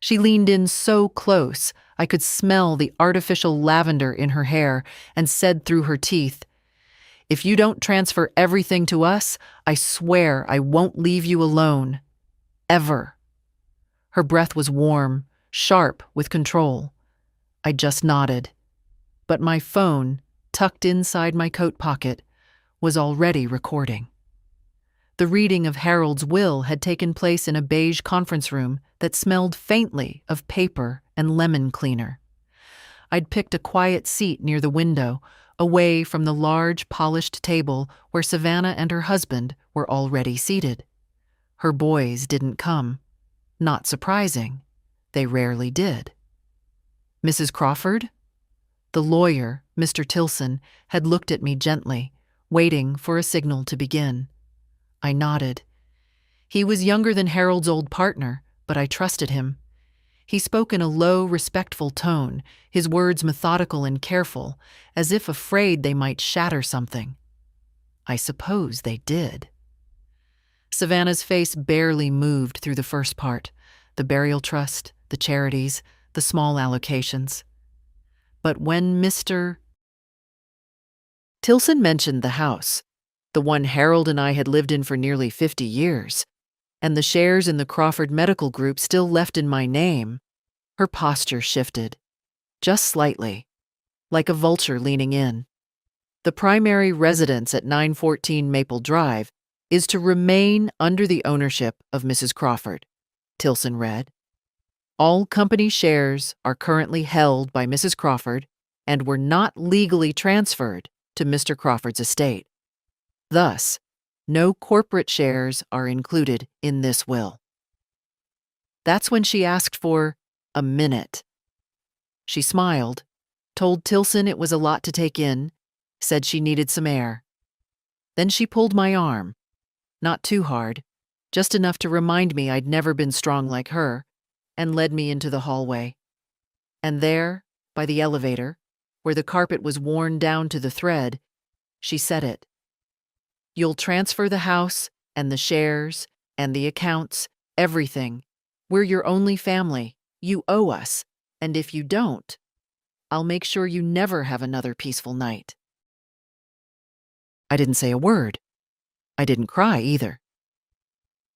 She leaned in so close, I could smell the artificial lavender in her hair and said through her teeth, "If you don't transfer everything to us, I swear I won't leave you alone. Ever." Her breath was warm, sharp with control. I just nodded. But my phone, tucked inside my coat pocket, was already recording. The reading of Harold's will had taken place in a beige conference room that smelled faintly of paper and lemon cleaner. I'd picked a quiet seat near the window, away from the large, polished table where Savannah and her husband were already seated. Her boys didn't come. Not surprising. They rarely did. "Mrs. Crawford?" The lawyer, Mr. Tilson, had looked at me gently, waiting for a signal to begin. I nodded. He was younger than Harold's old partner, but I trusted him. He spoke in a low, respectful tone, his words methodical and careful, as if afraid they might shatter something. I suppose they did. Savannah's face barely moved through the first part, the burial trust, the charities, the small allocations. But when Mr. Tilson mentioned the house, the one Harold and I had lived in for nearly 50 years, and the shares in the Crawford Medical Group still left in my name, her posture shifted, just slightly, like a vulture leaning in. "The primary residence at 914 Maple Drive is to remain under the ownership of Mrs. Crawford," Tilson read. "All company shares are currently held by Mrs. Crawford and were not legally transferred to Mr. Crawford's estate. Thus, no corporate shares are included in this will." That's when she asked for a minute. She smiled, told Tilson it was a lot to take in, said she needed some air. Then she pulled my arm, not too hard, just enough to remind me I'd never been strong like her, and led me into the hallway. And there, by the elevator, where the carpet was worn down to the thread, she said it. "You'll transfer the house and the shares and the accounts, everything. We're your only family. You owe us. And if you don't, I'll make sure you never have another peaceful night." I didn't say a word. I didn't cry either.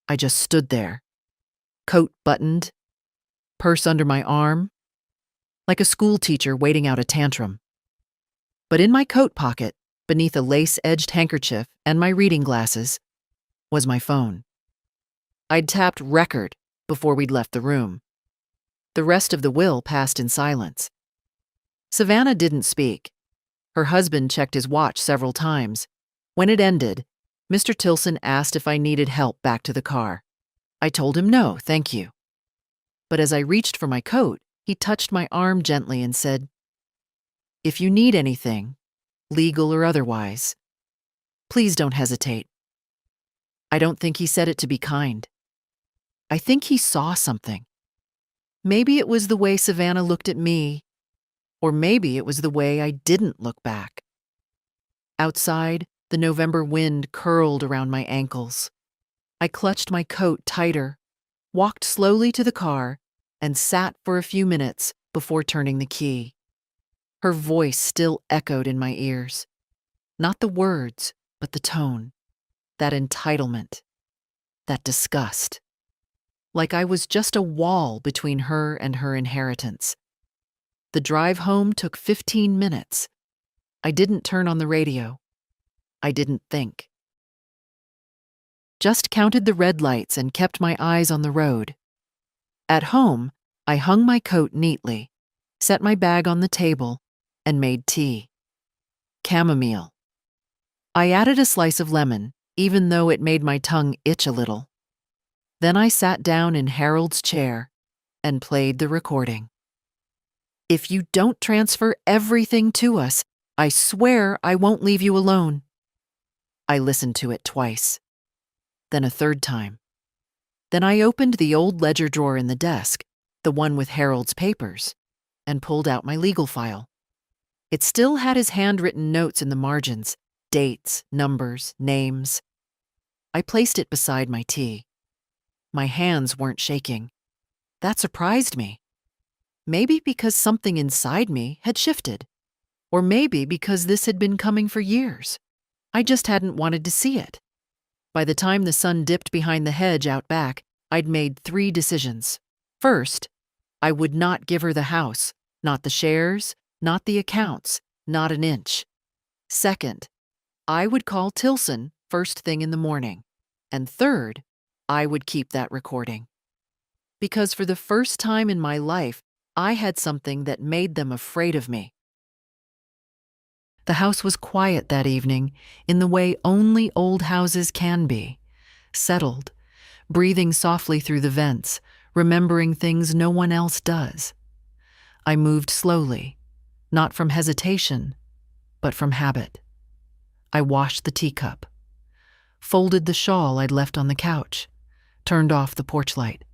I just stood there, coat buttoned, purse under my arm, like a school teacher waiting out a tantrum. But in my coat pocket, beneath a lace-edged handkerchief and my reading glasses, was my phone. I'd tapped record before we'd left the room. The rest of the will passed in silence. Savannah didn't speak. Her husband checked his watch several times. When it ended, Mr. Tilson asked if I needed help back to the car. I told him no, thank you. But as I reached for my coat, he touched my arm gently and said, "If you need anything, legal or otherwise, please don't hesitate." I don't think he said it to be kind. I think he saw something. Maybe it was the way Savannah looked at me, or maybe it was the way I didn't look back. Outside, the November wind curled around my ankles. I clutched my coat tighter, walked slowly to the car, and sat for a few minutes before turning the key. Her voice still echoed in my ears. Not the words, but the tone. That entitlement. That disgust. Like I was just a wall between her and her inheritance. The drive home took 15 minutes. I didn't turn on the radio. I didn't think. Just counted the red lights and kept my eyes on the road. At home, I hung my coat neatly, set my bag on the table, and made tea. Chamomile. I added a slice of lemon, even though it made my tongue itch a little. Then I sat down in Harold's chair and played the recording. "If you don't transfer everything to us, I swear I won't leave you alone." I listened to it twice, then a third time. Then I opened the old ledger drawer in the desk, the one with Harold's papers, and pulled out my legal file. It still had his handwritten notes in the margins, dates, numbers, names. I placed it beside my tea. My hands weren't shaking. That surprised me. Maybe because something inside me had shifted, or maybe because this had been coming for years. I just hadn't wanted to see it. By the time the sun dipped behind the hedge out back, I'd made 3 decisions. First, I would not give her the house, not the shares, not the accounts, not an inch. Second, I would call Tilson first thing in the morning. And third, I would keep that recording. Because for the first time in my life, I had something that made them afraid of me. The house was quiet that evening, in the way only old houses can be. Settled, breathing softly through the vents, remembering things no one else does. I moved slowly, not from hesitation, but from habit. I washed the teacup, folded the shawl I'd left on the couch, turned off the porch light.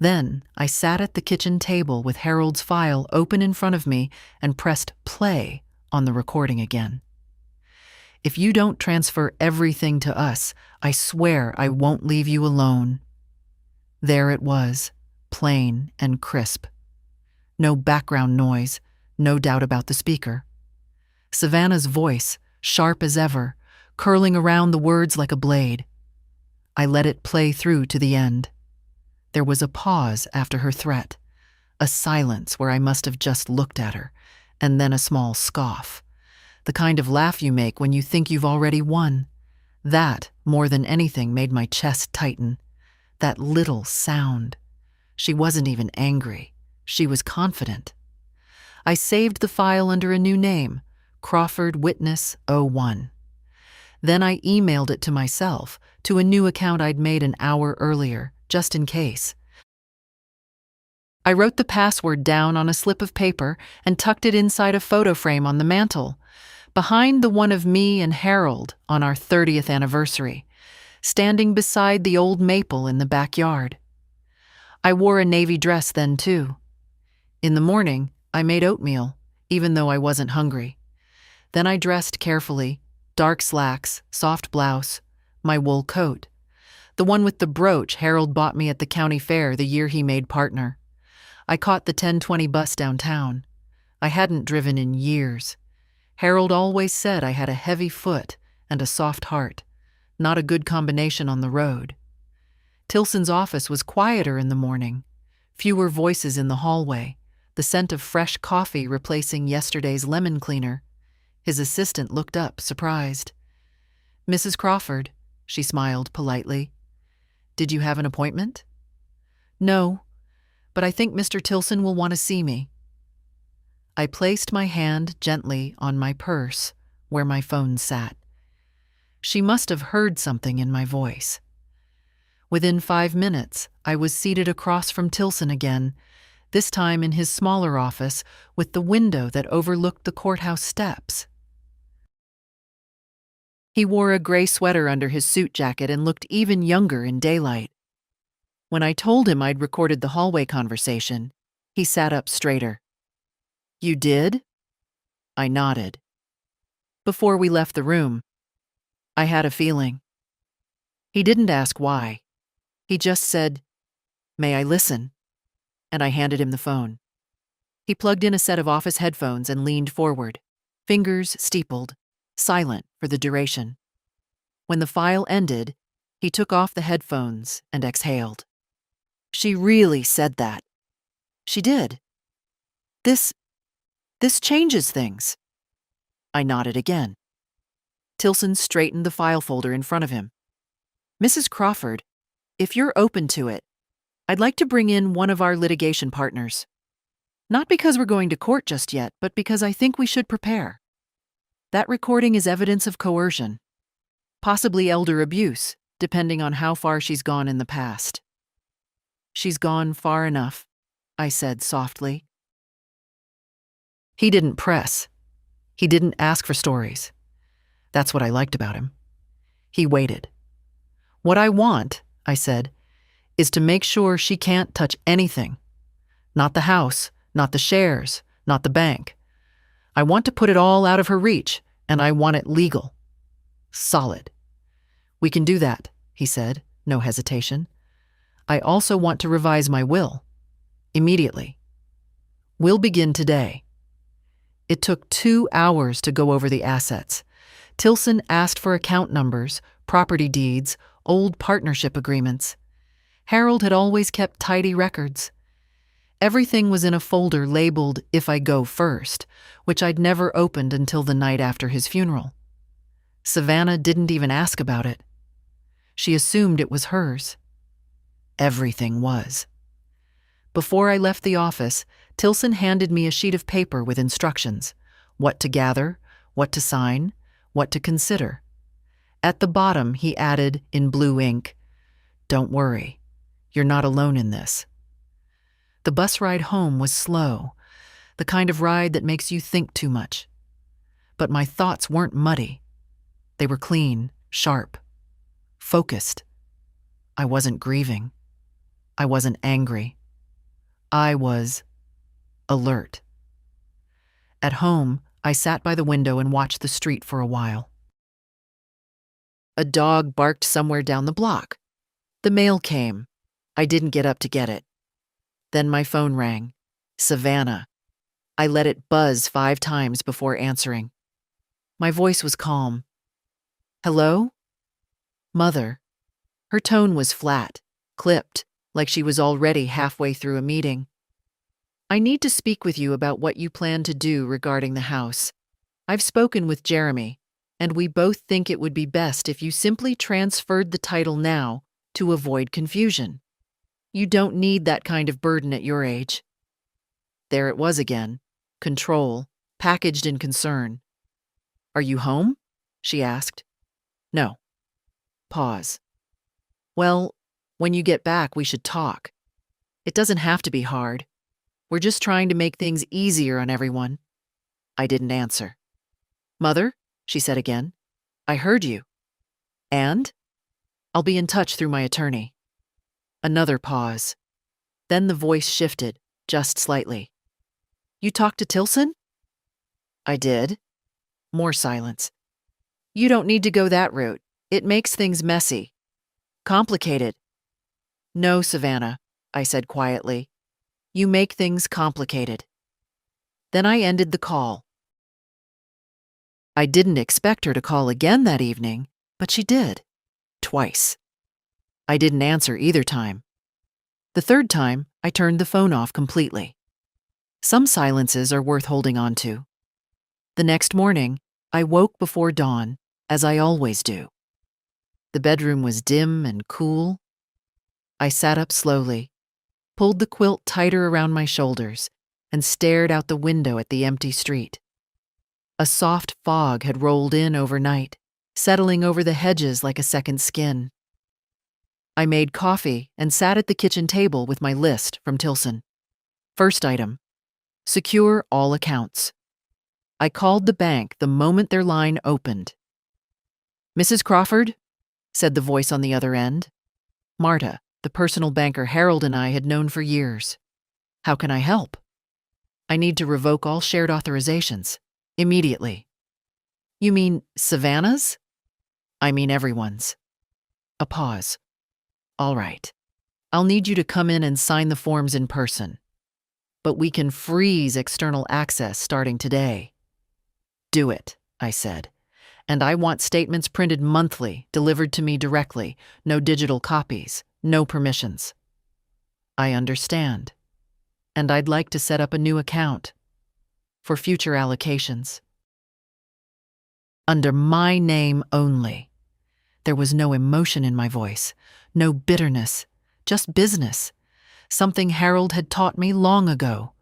Then I sat at the kitchen table with Harold's file open in front of me and pressed play on the recording again. If you don't transfer everything to us, I swear I won't leave you alone. There it was, plain and crisp. No background noise, no doubt about the speaker. Savannah's voice, sharp as ever, curling around the words like a blade. I let it play through to the end. There was a pause after her threat, a silence where I must have just looked at her, and then a small scoff. The kind of laugh you make when you think you've already won. That, more than anything, made my chest tighten. That little sound. She wasn't even angry. She was confident. I saved the file under a new name, Crawford Witness 01. Then I emailed it to myself, to a new account I'd made an hour earlier, just in case. I wrote the password down on a slip of paper and tucked it inside a photo frame on the mantel, behind the one of me and Harold on our 30th anniversary, standing beside the old maple in the backyard. I wore a navy dress then, too. In the morning, I made oatmeal, even though I wasn't hungry. Then I dressed carefully, dark slacks, soft blouse, my wool coat, the one with the brooch Harold bought me at the county fair the year he made partner. I caught the 10:20 bus downtown. I hadn't driven in years. Harold always said I had a heavy foot and a soft heart, not a good combination on the road. Tilson's office was quieter in the morning, fewer voices in the hallway, the scent of fresh coffee replacing yesterday's lemon cleaner. His assistant looked up, surprised. "Mrs. Crawford," she smiled politely. "Did you have an appointment?" "No, but I think Mr. Tilson will want to see me." I placed my hand gently on my purse, where my phone sat. She must have heard something in my voice. Within 5 minutes, I was seated across from Tilson again, this time in his smaller office with the window that overlooked the courthouse steps. He wore a gray sweater under his suit jacket and looked even younger in daylight. When I told him I'd recorded the hallway conversation, he sat up straighter. "You did?" I nodded. Before we left the room, I had a feeling. He didn't ask why. He just said, "May I listen?" And I handed him the phone. He plugged in a set of office headphones and leaned forward, fingers steepled, silent for the duration. When the file ended, he took off the headphones and exhaled. "She really said that." "She did. This changes things." I nodded again. Tilson straightened the file folder in front of him. "Mrs. Crawford, if you're open to it, I'd like to bring in one of our litigation partners. Not because we're going to court just yet, but because I think we should prepare. That recording is evidence of coercion, possibly elder abuse, depending on how far she's gone in the past." "She's gone far enough," I said softly. He didn't press. He didn't ask for stories. That's what I liked about him. He waited. "What I want," I said, "is to make sure she can't touch anything. Not the house, not the shares, not the bank. I want to put it all out of her reach, and I want it legal. Solid." "We can do that," he said, no hesitation. "I also want to revise my will. Immediately. We'll begin today. It took 2 hours to go over the assets. Tilson asked for account numbers, property deeds, old partnership agreements. Harold had always kept tidy records. Everything was in a folder labeled "If I Go First," which I'd never opened until the night after his funeral. Savannah didn't even ask about it. She assumed it was hers. Everything was. Before I left the office, Tilson handed me a sheet of paper with instructions: what to gather, what to sign, what to consider. At the bottom, he added in blue ink, "Don't worry, you're not alone in this." The bus ride home was slow, the kind of ride that makes you think too much. But my thoughts weren't muddy. They were clean, sharp, focused. I wasn't grieving. I wasn't angry. I was alert. At home, I sat by the window and watched the street for a while. A dog barked somewhere down the block. The mail came. I didn't get up to get it. Then my phone rang. Savannah. I let it buzz 5 times before answering. My voice was calm. "Hello?" "Mother." Her tone was flat, clipped, like she was already halfway through a meeting. "I need to speak with you about what you plan to do regarding the house. I've spoken with Jeremy, and we both think it would be best if you simply transferred the title now to avoid confusion. You don't need that kind of burden at your age." There it was again. Control, packaged in concern. "Are you home?" she asked. "No." Pause. "Well, when you get back, we should talk. It doesn't have to be hard. We're just trying to make things easier on everyone." I didn't answer. "Mother," she said again, "I heard you. And? I'll be in touch through my attorney." Another pause. Then the voice shifted, just slightly. "You talked to Tilson?" "I did." More silence. "You don't need to go that route. It makes things messy. Complicated." "No, Savannah," I said quietly. "You make things complicated." Then I ended the call. I didn't expect her to call again that evening, but she did. Twice. I didn't answer either time. The third time, I turned the phone off completely. Some silences are worth holding on to. The next morning, I woke before dawn, as I always do. The bedroom was dim and cool. I sat up slowly, pulled the quilt tighter around my shoulders, and stared out the window at the empty street. A soft fog had rolled in overnight, settling over the hedges like a second skin. I made coffee and sat at the kitchen table with my list from Tilson. First item: secure all accounts. I called the bank the moment their line opened. "Mrs. Crawford?" said the voice on the other end. Marta, the personal banker Harold and I had known for years. "How can I help?" "I need to revoke all shared authorizations. Immediately." "You mean Savannah's?" "I mean everyone's." A pause. "All right. I'll need you to come in and sign the forms in person. But we can freeze external access starting today." "Do it," I said. "And I want statements printed monthly, delivered to me directly. No digital copies, no permissions." "I understand. And I'd like to set up a new account for future allocations. Under my name only." There was no emotion in my voice, no bitterness, just business. Something Harold had taught me long ago.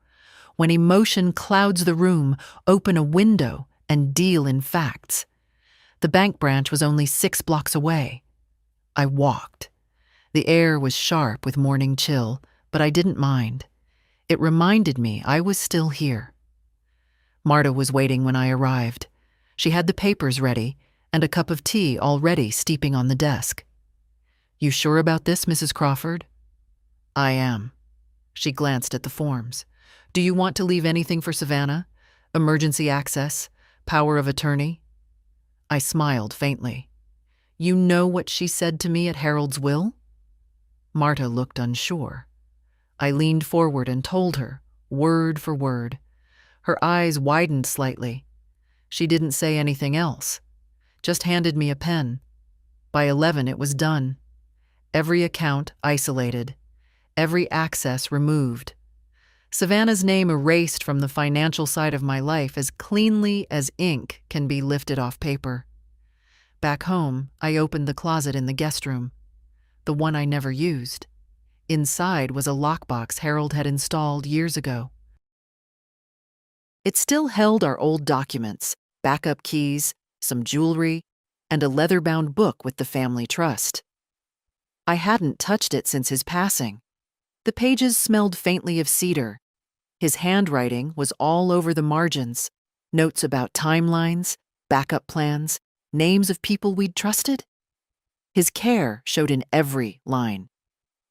When emotion clouds the room, open a window and deal in facts. The bank branch was only 6 blocks away. I walked. The air was sharp with morning chill, but I didn't mind. It reminded me I was still here. Marta was waiting when I arrived. She had the papers ready and a cup of tea already steeping on the desk. "You sure about this, Mrs. Crawford?" "I am." She glanced at the forms. "Do you want to leave anything for Savannah? Emergency access? Power of attorney?" I smiled faintly. "You know what she said to me at Harold's will?" Marta looked unsure. I leaned forward and told her, word for word. Her eyes widened slightly. She didn't say anything else, just handed me a pen. By 11, it was done. Every account isolated, every access removed. Savannah's name erased from the financial side of my life as cleanly as ink can be lifted off paper. Back home, I opened the closet in the guest room, the one I never used. Inside was a lockbox Harold had installed years ago. It still held our old documents, backup keys, some jewelry, and a leather-bound book with the family trust. I hadn't touched it since his passing. The pages smelled faintly of cedar. His handwriting was all over the margins, notes about timelines, backup plans, names of people we'd trusted. His care showed in every line.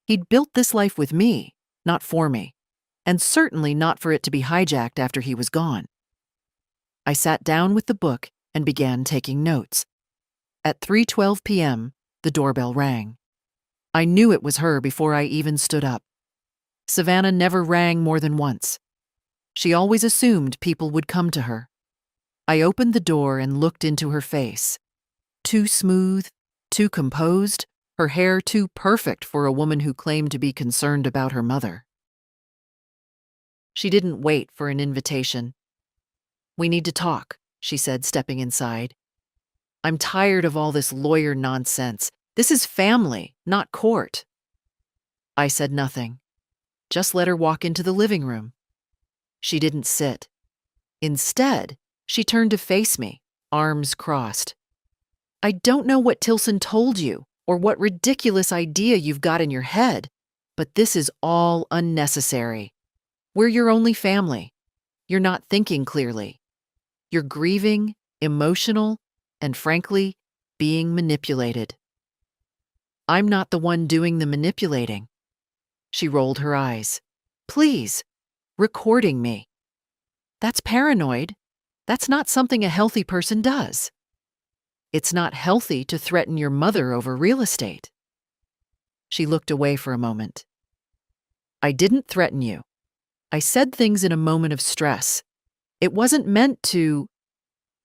He'd built this life with me, not for me, and certainly not for it to be hijacked after he was gone. I sat down with the book and began taking notes. At 3:12 p.m., the doorbell rang. I knew it was her before I even stood up. Savannah never rang more than once. She always assumed people would come to her. I opened the door and looked into her face. Too smooth, too composed, her hair too perfect for a woman who claimed to be concerned about her mother. She didn't wait for an invitation. "We need to talk," she said, stepping inside. "I'm tired of all this lawyer nonsense. This is family, not court." I said nothing. Just let her walk into the living room. She didn't sit. Instead, she turned to face me, arms crossed. "I don't know what Tilson told you or what ridiculous idea you've got in your head, but this is all unnecessary. We're your only family. You're not thinking clearly. You're grieving, emotional, and frankly, being manipulated." "I'm not the one doing the manipulating." She rolled her eyes. "Please, recording me. That's paranoid. That's not something a healthy person does. It's not healthy to threaten your mother over real estate." She looked away for a moment. "I didn't threaten you. I said things in a moment of stress. It wasn't meant to—"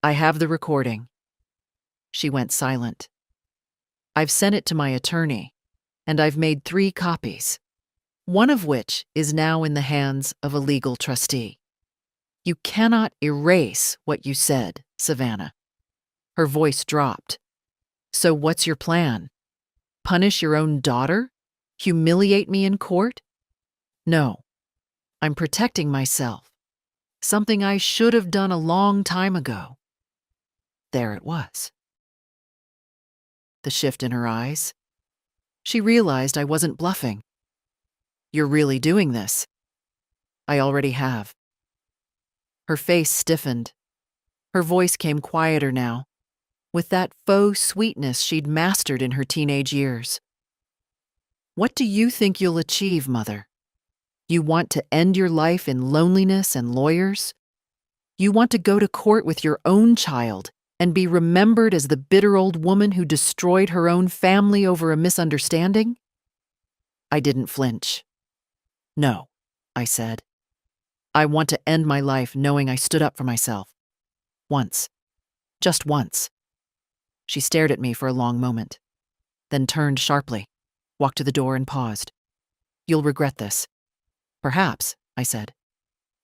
"I have the recording." She went silent. "I've sent it to my attorney, and I've made 3 copies, one of which is now in the hands of a legal trustee. You cannot erase what you said, Savannah." Her voice dropped. "So what's your plan? Punish your own daughter? Humiliate me in court?" "No. I'm protecting myself. Something I should have done a long time ago." There it was. The shift in her eyes. She realized I wasn't bluffing. "You're really doing this?" "I already have." Her face stiffened. Her voice came quieter now, with that faux sweetness she'd mastered in her teenage years. "What do you think you'll achieve, Mother? You want to end your life in loneliness and lawyers? You want to go to court with your own child and be remembered as the bitter old woman who destroyed her own family over a misunderstanding?" I didn't flinch. "No," I said. "I want to end my life knowing I stood up for myself. Once. Just once." She stared at me for a long moment, then turned sharply, walked to the door and paused. "You'll regret this." "Perhaps," I said.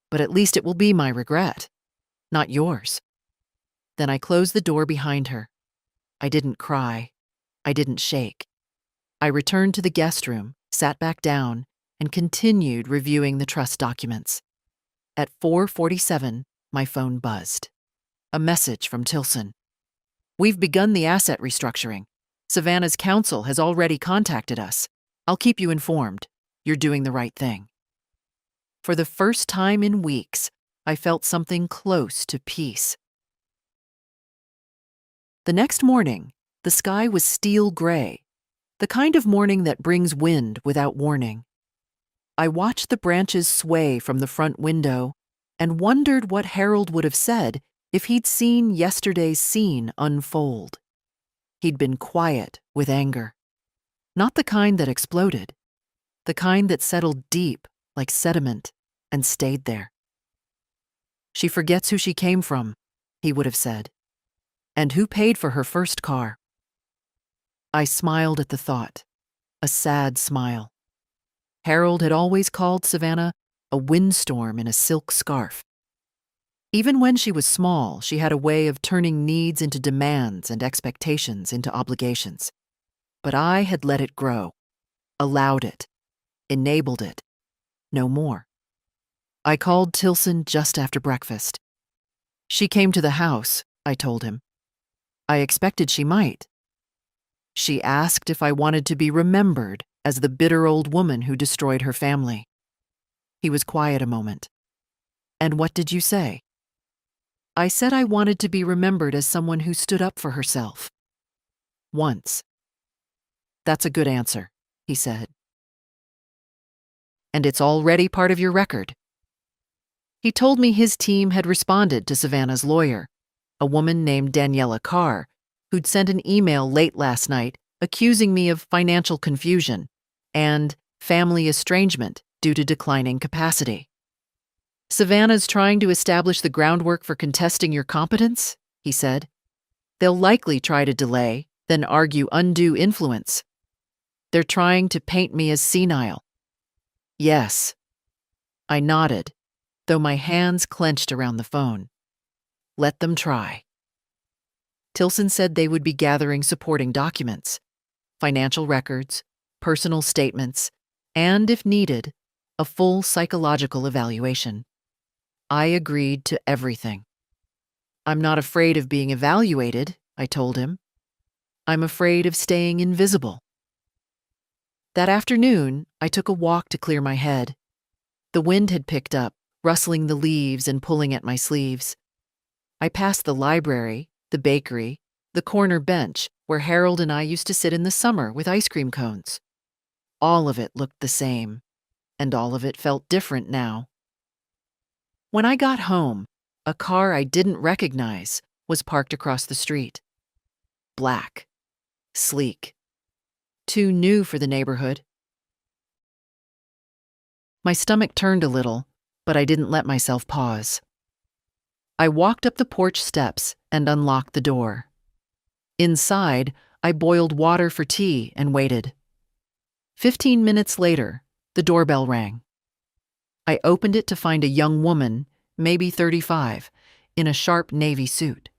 "But at least it will be my regret, not yours." Then I closed the door behind her. I didn't cry. I didn't shake. I returned to the guest room, sat back down, and continued reviewing the trust documents. At 4:47, my phone buzzed. A message from Tilson. "We've begun the asset restructuring. Savannah's counsel has already contacted us. I'll keep you informed. You're doing the right thing." For the first time in weeks, I felt something close to peace. The next morning, the sky was steel gray, the kind of morning that brings wind without warning. I watched the branches sway from the front window and wondered what Harold would have said if he'd seen yesterday's scene unfold. He'd been quiet with anger. Not the kind that exploded, the kind that settled deep, like sediment, and stayed there. She forgets who she came from, he would have said, and who paid for her first car. I smiled at the thought, a sad smile. Harold had always called Savannah a windstorm in a silk scarf. Even when she was small, she had a way of turning needs into demands and expectations into obligations. But I had let it grow, allowed it, enabled it, no more. I called Tilson just after breakfast. She came to the house, I told him. I expected she might. She asked if I wanted to be remembered as the bitter old woman who destroyed her family. He was quiet a moment. And what did you say? I said I wanted to be remembered as someone who stood up for herself. Once. That's a good answer, he said. And it's already part of your record. He told me his team had responded to Savannah's lawyer, a woman named Daniela Carr, who'd sent an email late last night accusing me of financial confusion and family estrangement due to declining capacity. Savannah's trying to establish the groundwork for contesting your competence, he said. They'll likely try to delay, then argue undue influence. They're trying to paint me as senile. Yes. I nodded, though my hands clenched around the phone. Let them try. Tilson said they would be gathering supporting documents, financial records, personal statements, and, if needed, a full psychological evaluation. I agreed to everything. I'm not afraid of being evaluated, I told him. I'm afraid of staying invisible. That afternoon, I took a walk to clear my head. The wind had picked up, rustling the leaves and pulling at my sleeves. I passed the library, the bakery, the corner bench where Harold and I used to sit in the summer with ice cream cones. All of it looked the same, and all of it felt different now. When I got home, a car I didn't recognize was parked across the street. Black, sleek, too new for the neighborhood. My stomach turned a little, but I didn't let myself pause. I walked up the porch steps and unlocked the door. Inside, I boiled water for tea and waited. 15 minutes later, the doorbell rang. I opened it to find a young woman, maybe 35, in a sharp navy suit.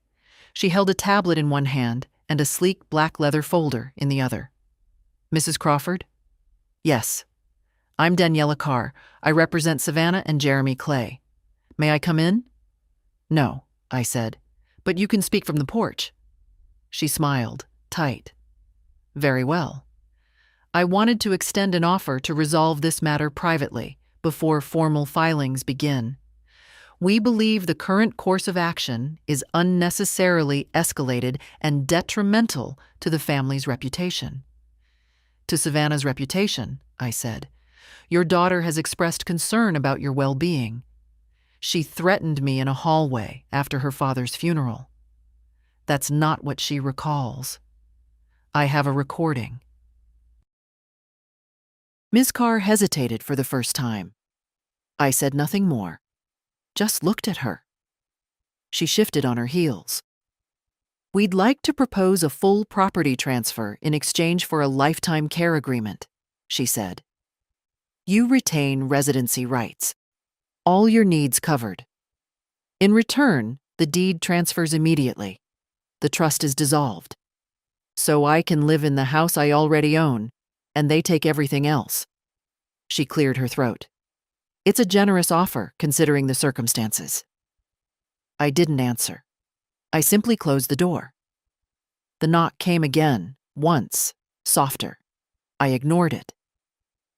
She held a tablet in one hand and a sleek black leather folder in the other. Mrs. Crawford? Yes. I'm Daniela Carr. I represent Savannah and Jeremy Clay. May I come in? No, I said, but you can speak from the porch. She smiled, tight. Very well. I wanted to extend an offer to resolve this matter privately before formal filings begin. We believe the current course of action is unnecessarily escalated and detrimental to the family's reputation. To Savannah's reputation, I said. Your daughter has expressed concern about your well-being. She threatened me in a hallway after her father's funeral. That's not what she recalls. I have a recording. Ms. Carr hesitated for the first time. I said nothing more, just looked at her. She shifted on her heels. We'd like to propose a full property transfer in exchange for a lifetime care agreement, she said. You retain residency rights. All your needs covered. In return, the deed transfers immediately. The trust is dissolved. So I can live in the house I already own, and they take everything else. She cleared her throat. It's a generous offer, considering the circumstances. I didn't answer. I simply closed the door. The knock came again, once, softer. I ignored it.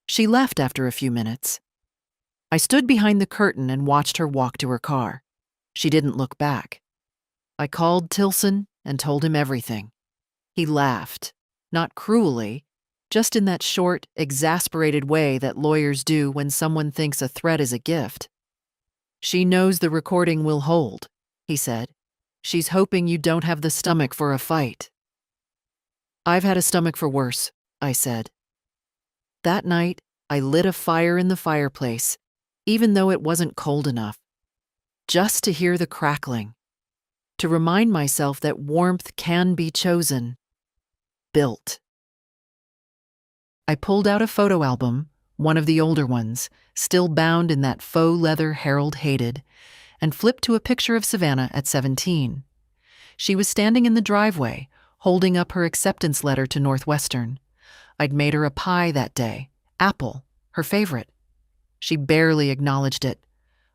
She left after a few minutes. I stood behind the curtain and watched her walk to her car. She didn't look back. I called Tilson and told him everything. He laughed, not cruelly, just in that short, exasperated way that lawyers do when someone thinks a threat is a gift. She knows the recording will hold, he said. She's hoping you don't have the stomach for a fight. I've had a stomach for worse, I said. That night, I lit a fire in the fireplace, even though it wasn't cold enough, just to hear the crackling, to remind myself that warmth can be chosen, built. I pulled out a photo album, one of the older ones, still bound in that faux leather Harold hated, and flipped to a picture of Savannah at 17. She was standing in the driveway, holding up her acceptance letter to Northwestern. I'd made her a pie that day, apple, her favorite. She barely acknowledged it.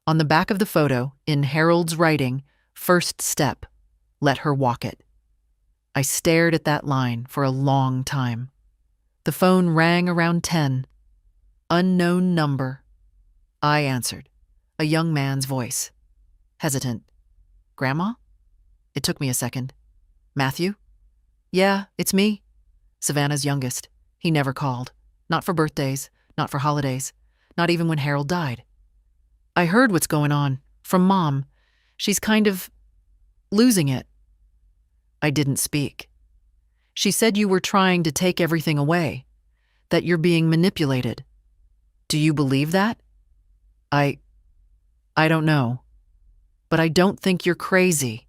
On the back of the photo, in Harold's writing, first step, let her walk it. I stared at that line for a long time. The phone rang around 10. Unknown number. I answered, a young man's voice. Hesitant. Grandma? It took me a second. Matthew? Yeah, it's me. Savannah's youngest. He never called. Not for birthdays, not for holidays, not even when Harold died. I heard what's going on, from Mom. She's kind of losing it. I didn't speak. She said you were trying to take everything away, that you're being manipulated. Do you believe that? I don't know. But I don't think you're crazy.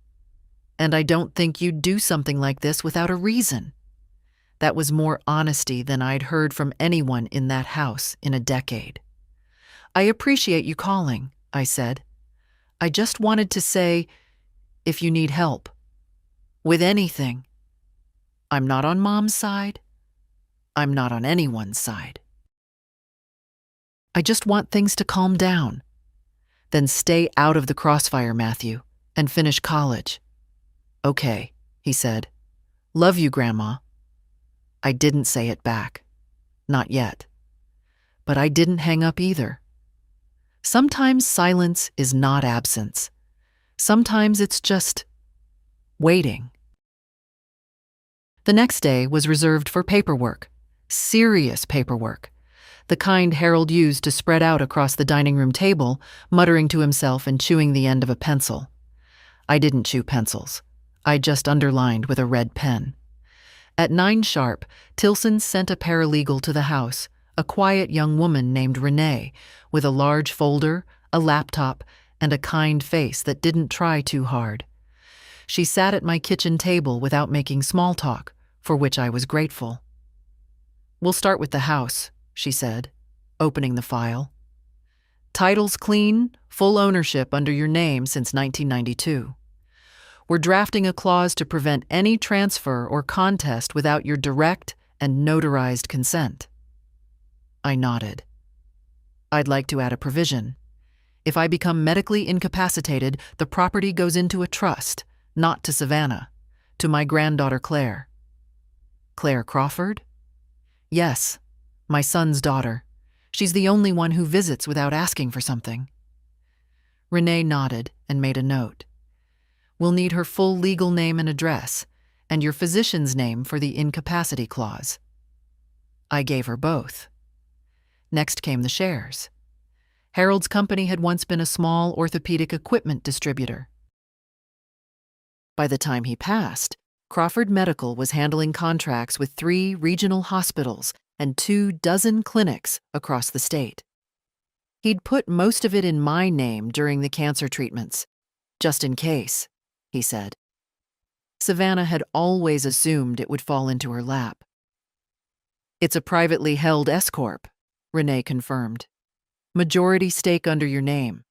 And I don't think you'd do something like this without a reason. That was more honesty than I'd heard from anyone in that house in a decade. I appreciate you calling, I said. I just wanted to say, if you need help. With anything. I'm not on Mom's side. I'm not on anyone's side. I just want things to calm down. Then stay out of the crossfire, Matthew, and finish college. Okay, he said. Love you, Grandma. I didn't say it back. Not yet. But I didn't hang up either. Sometimes silence is not absence. Sometimes it's just waiting. The next day was reserved for paperwork. Serious paperwork. The kind Harold used to spread out across the dining room table, muttering to himself and chewing the end of a pencil. I didn't chew pencils. I just underlined with a red pen. At 9 sharp, Tilson sent a paralegal to the house, a quiet young woman named Renee, with a large folder, a laptop, and a kind face that didn't try too hard. She sat at my kitchen table without making small talk, for which I was grateful. We'll start with the house, she said, opening the file. Title's clean, full ownership under your name since 1992. We're drafting a clause to prevent any transfer or contest without your direct and notarized consent. I nodded. I'd like to add a provision. If I become medically incapacitated, the property goes into a trust, not to Savannah, to my granddaughter Claire. Claire Crawford? Yes, my son's daughter. She's the only one who visits without asking for something. Renee nodded and made a note. We'll need her full legal name and address, and your physician's name for the incapacity clause. I gave her both. Next came the shares. Harold's company had once been a small orthopedic equipment distributor. By the time he passed, Crawford Medical was handling contracts with 3 regional hospitals and 24 clinics across the state. He'd put most of it in my name during the cancer treatments, just in case, he said. Savannah had always assumed it would fall into her lap. It's a privately held S-Corp, Renee confirmed. Majority stake under your name.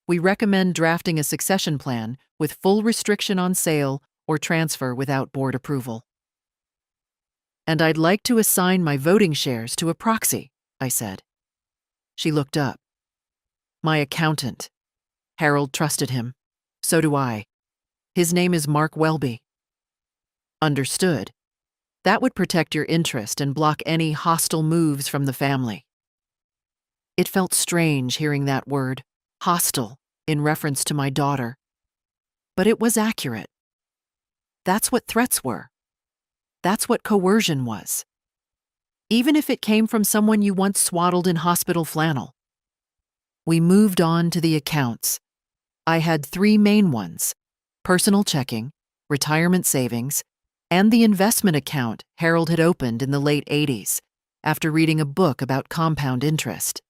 We recommend drafting a succession plan with full restriction on sale or transfer without board approval. And I'd like to assign my voting shares to a proxy, I said. She looked up. My accountant. Harold trusted him. So do I. His name is Mark Welby. Understood. That would protect your interest and block any hostile moves from the family. It felt strange hearing that word, hostile, in reference to my daughter. But it was accurate. That's what threats were. That's what coercion was. Even if it came from someone you once swaddled in hospital flannel. We moved on to the accounts. I had 3 main ones: personal checking, retirement savings, and the investment account Harold had opened in the late 80s, after reading a book about compound interest.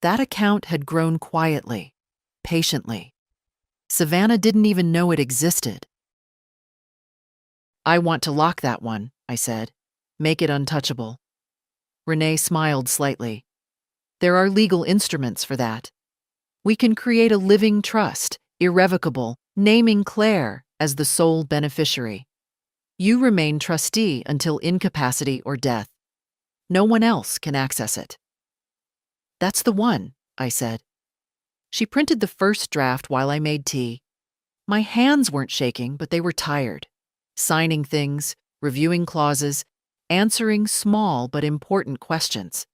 That account had grown quietly, patiently. Savannah didn't even know it existed. "I want to lock that one," I said. "Make it untouchable." Renee smiled slightly. "There are legal instruments for that. We can create a living trust, irrevocable, naming Claire as the sole beneficiary. You remain trustee until incapacity or death. No one else can access it." "That's the one," I said. She printed the first draft while I made tea. My hands weren't shaking, but they were tired. Signing things, reviewing clauses, answering small but important questions.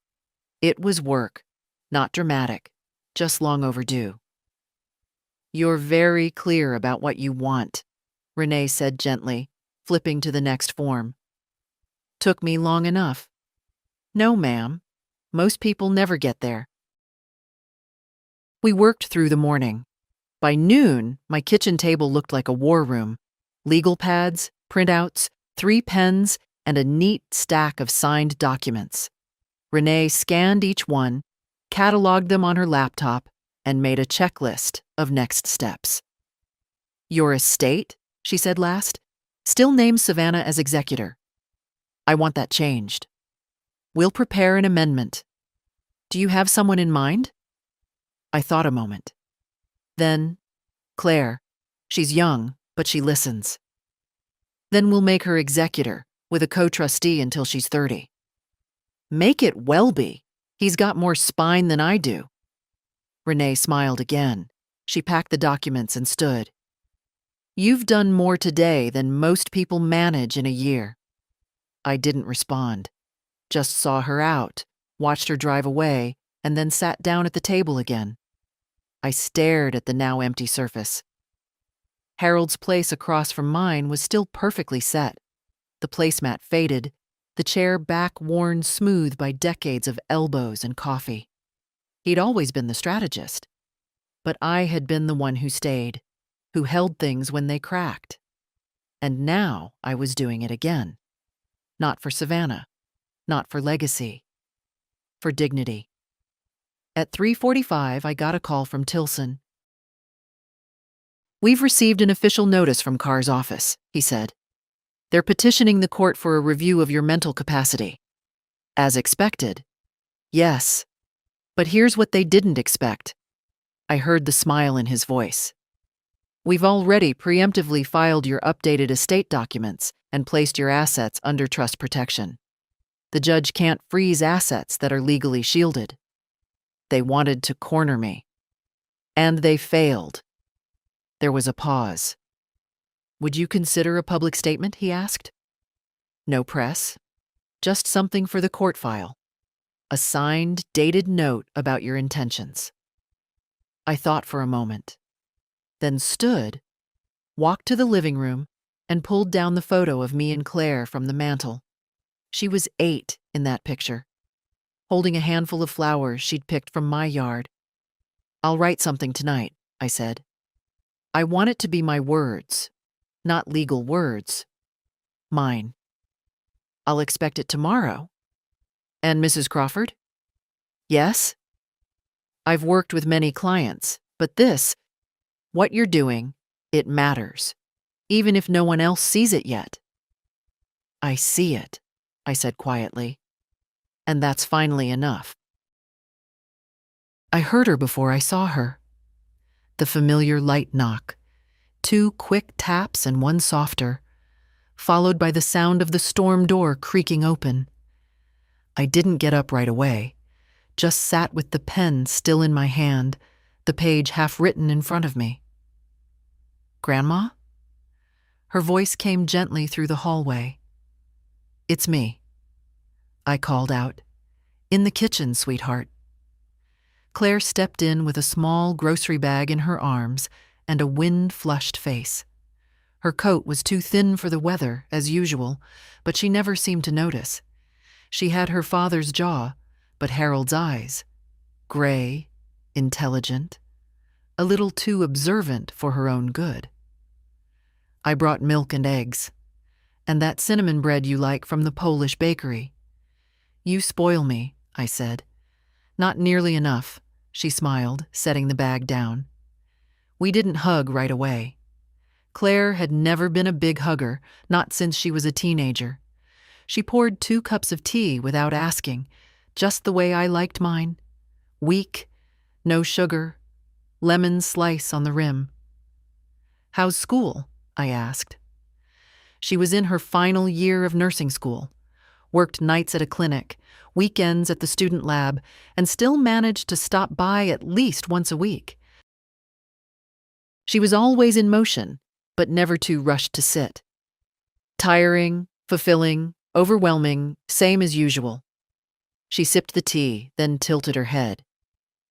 It was work, not dramatic, just long overdue. "You're very clear about what you want," Renee said gently, flipping to the next form. "Took me long enough." "No, ma'am. Most people never get there." We worked through the morning. By noon, my kitchen table looked like a war room. Legal pads, printouts, 3 pens, and a neat stack of signed documents. Renee scanned each one, cataloged them on her laptop, and made a checklist of next steps. "Your estate," she said last, "still names Savannah as executor. I want that changed. We'll prepare an amendment. Do you have someone in mind?" I thought a moment. Then, "Claire. She's young, but she listens. Then we'll make her executor, with a co-trustee until she's 30. "Make it Welby. He's got more spine than I do." Renee smiled again. She packed the documents and stood. "You've done more today than most people manage in a year." I didn't respond, just saw her out, watched her drive away, and then sat down at the table again. I stared at the now empty surface. Harold's place across from mine was still perfectly set. The placemat faded, the chair back worn smooth by decades of elbows and coffee. He'd always been the strategist, but I had been the one who stayed, who held things when they cracked. And now I was doing it again. Not for Savannah, not for legacy, for dignity. At 3:45, I got a call from Tilson. "We've received an official notice from Carr's office," he said. "They're petitioning the court for a review of your mental capacity." "As expected." "Yes. But here's what they didn't expect." I heard the smile in his voice. "We've already preemptively filed your updated estate documents and placed your assets under trust protection. The judge can't freeze assets that are legally shielded." They wanted to corner me. And they failed. There was a pause. "Would you consider a public statement?" he asked. "No press. Just something for the court file. A signed, dated note about your intentions." I thought for a moment, then stood, walked to the living room, and pulled down the photo of me and Claire from the mantel. She was 8 in that picture, holding a handful of flowers she'd picked from my yard. "I'll write something tonight," I said. "I want it to be my words, not legal words. Mine. I'll expect it tomorrow." "And Mrs. Crawford?" "Yes. I've worked with many clients, but what you're doing, it matters, even if no one else sees it yet." "I see it," I said quietly. "And that's finally enough." I heard her before I saw her. The familiar light knock, 2 quick taps and one softer, followed by the sound of the storm door creaking open. I didn't get up right away, just sat with the pen still in my hand, the page half written in front of me. "Grandma?" Her voice came gently through the hallway. "It's me," I called out. "In the kitchen, sweetheart." Claire stepped in with a small grocery bag in her arms and a wind-flushed face. Her coat was too thin for the weather, as usual, but she never seemed to notice. She had her father's jaw, but Harold's eyes. Gray, intelligent, a little too observant for her own good. "I brought milk and eggs, and that cinnamon bread you like from the Polish bakery. You spoil me, I said. Not nearly enough, she smiled, setting the bag down. We didn't hug right away. Claire had never been a big hugger, not since she was a teenager. She poured 2 cups of tea without asking, just the way I liked mine. Weak, no sugar, lemon slice on the rim. How's school? I asked. She was in her final year of nursing school, worked nights at a clinic, weekends at the student lab, and still managed to stop by at least once a week. She was always in motion, but never too rushed to sit. Tiring, fulfilling, overwhelming, same as usual. She sipped the tea, then tilted her head.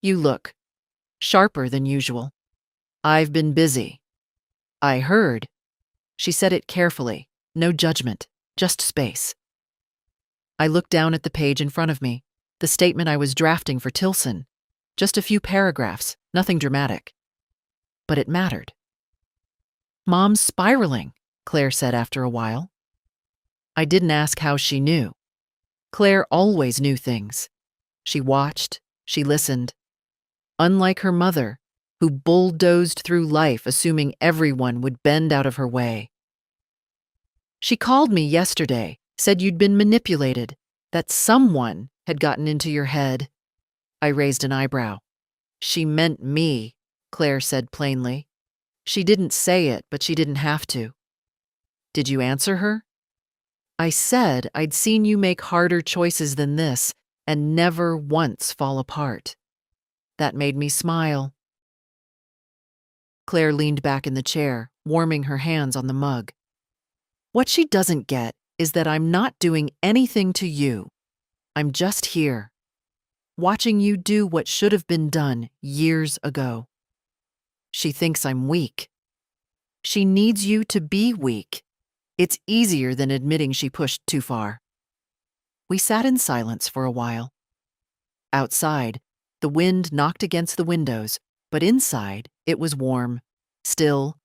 You look sharper than usual. I've been busy. I heard. She said it carefully, no judgment, just space. I looked down at the page in front of me, the statement I was drafting for Tilson. Just a few paragraphs, nothing dramatic. But it mattered. Mom's spiraling, Claire said after a while. I didn't ask how she knew. Claire always knew things. She watched, she listened. Unlike her mother, who bulldozed through life assuming everyone would bend out of her way. She called me yesterday, said you'd been manipulated, that someone had gotten into your head. I raised an eyebrow. She meant me, Claire said plainly. She didn't say it, but she didn't have to. Did you answer her? I said I'd seen you make harder choices than this and never once fall apart. That made me smile. Claire leaned back in the chair, warming her hands on the mug. What she doesn't get is that I'm not doing anything to you. I'm just here, watching you do what should have been done years ago. She thinks I'm weak. She needs you to be weak. It's easier than admitting she pushed too far. We sat in silence for a while. Outside, the wind knocked against the windows, but inside it was warm, still,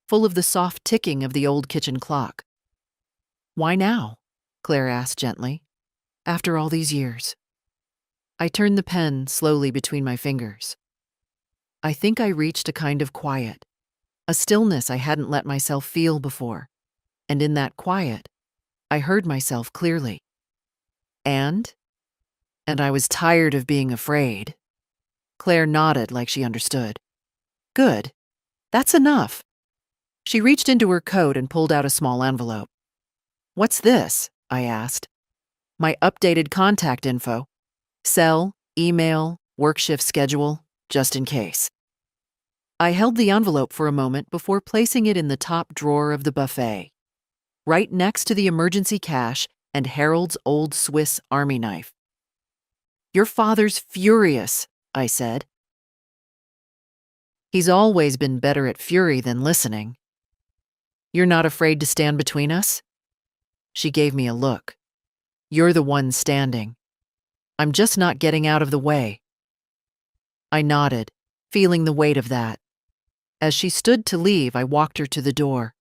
full of the soft ticking of the old kitchen clock. Why now? Claire asked gently. After all these years. I turned the pen slowly between my fingers. I think I reached a kind of quiet, a stillness I hadn't let myself feel before. And in that quiet, I heard myself clearly. And I was tired of being afraid. Claire nodded like she understood. Good. That's enough. She reached into her coat and pulled out a small envelope. What's this? I asked. My updated contact info. Cell, email, work shift schedule, just in case. I held the envelope for a moment before placing it in the top drawer of the buffet, right next to the emergency cash and Harold's old Swiss Army knife. Your father's furious, I said. He's always been better at fury than listening. You're not afraid to stand between us? She gave me a look. You're the one standing. I'm just not getting out of the way. I nodded, feeling the weight of that. As she stood to leave, I walked her to the door.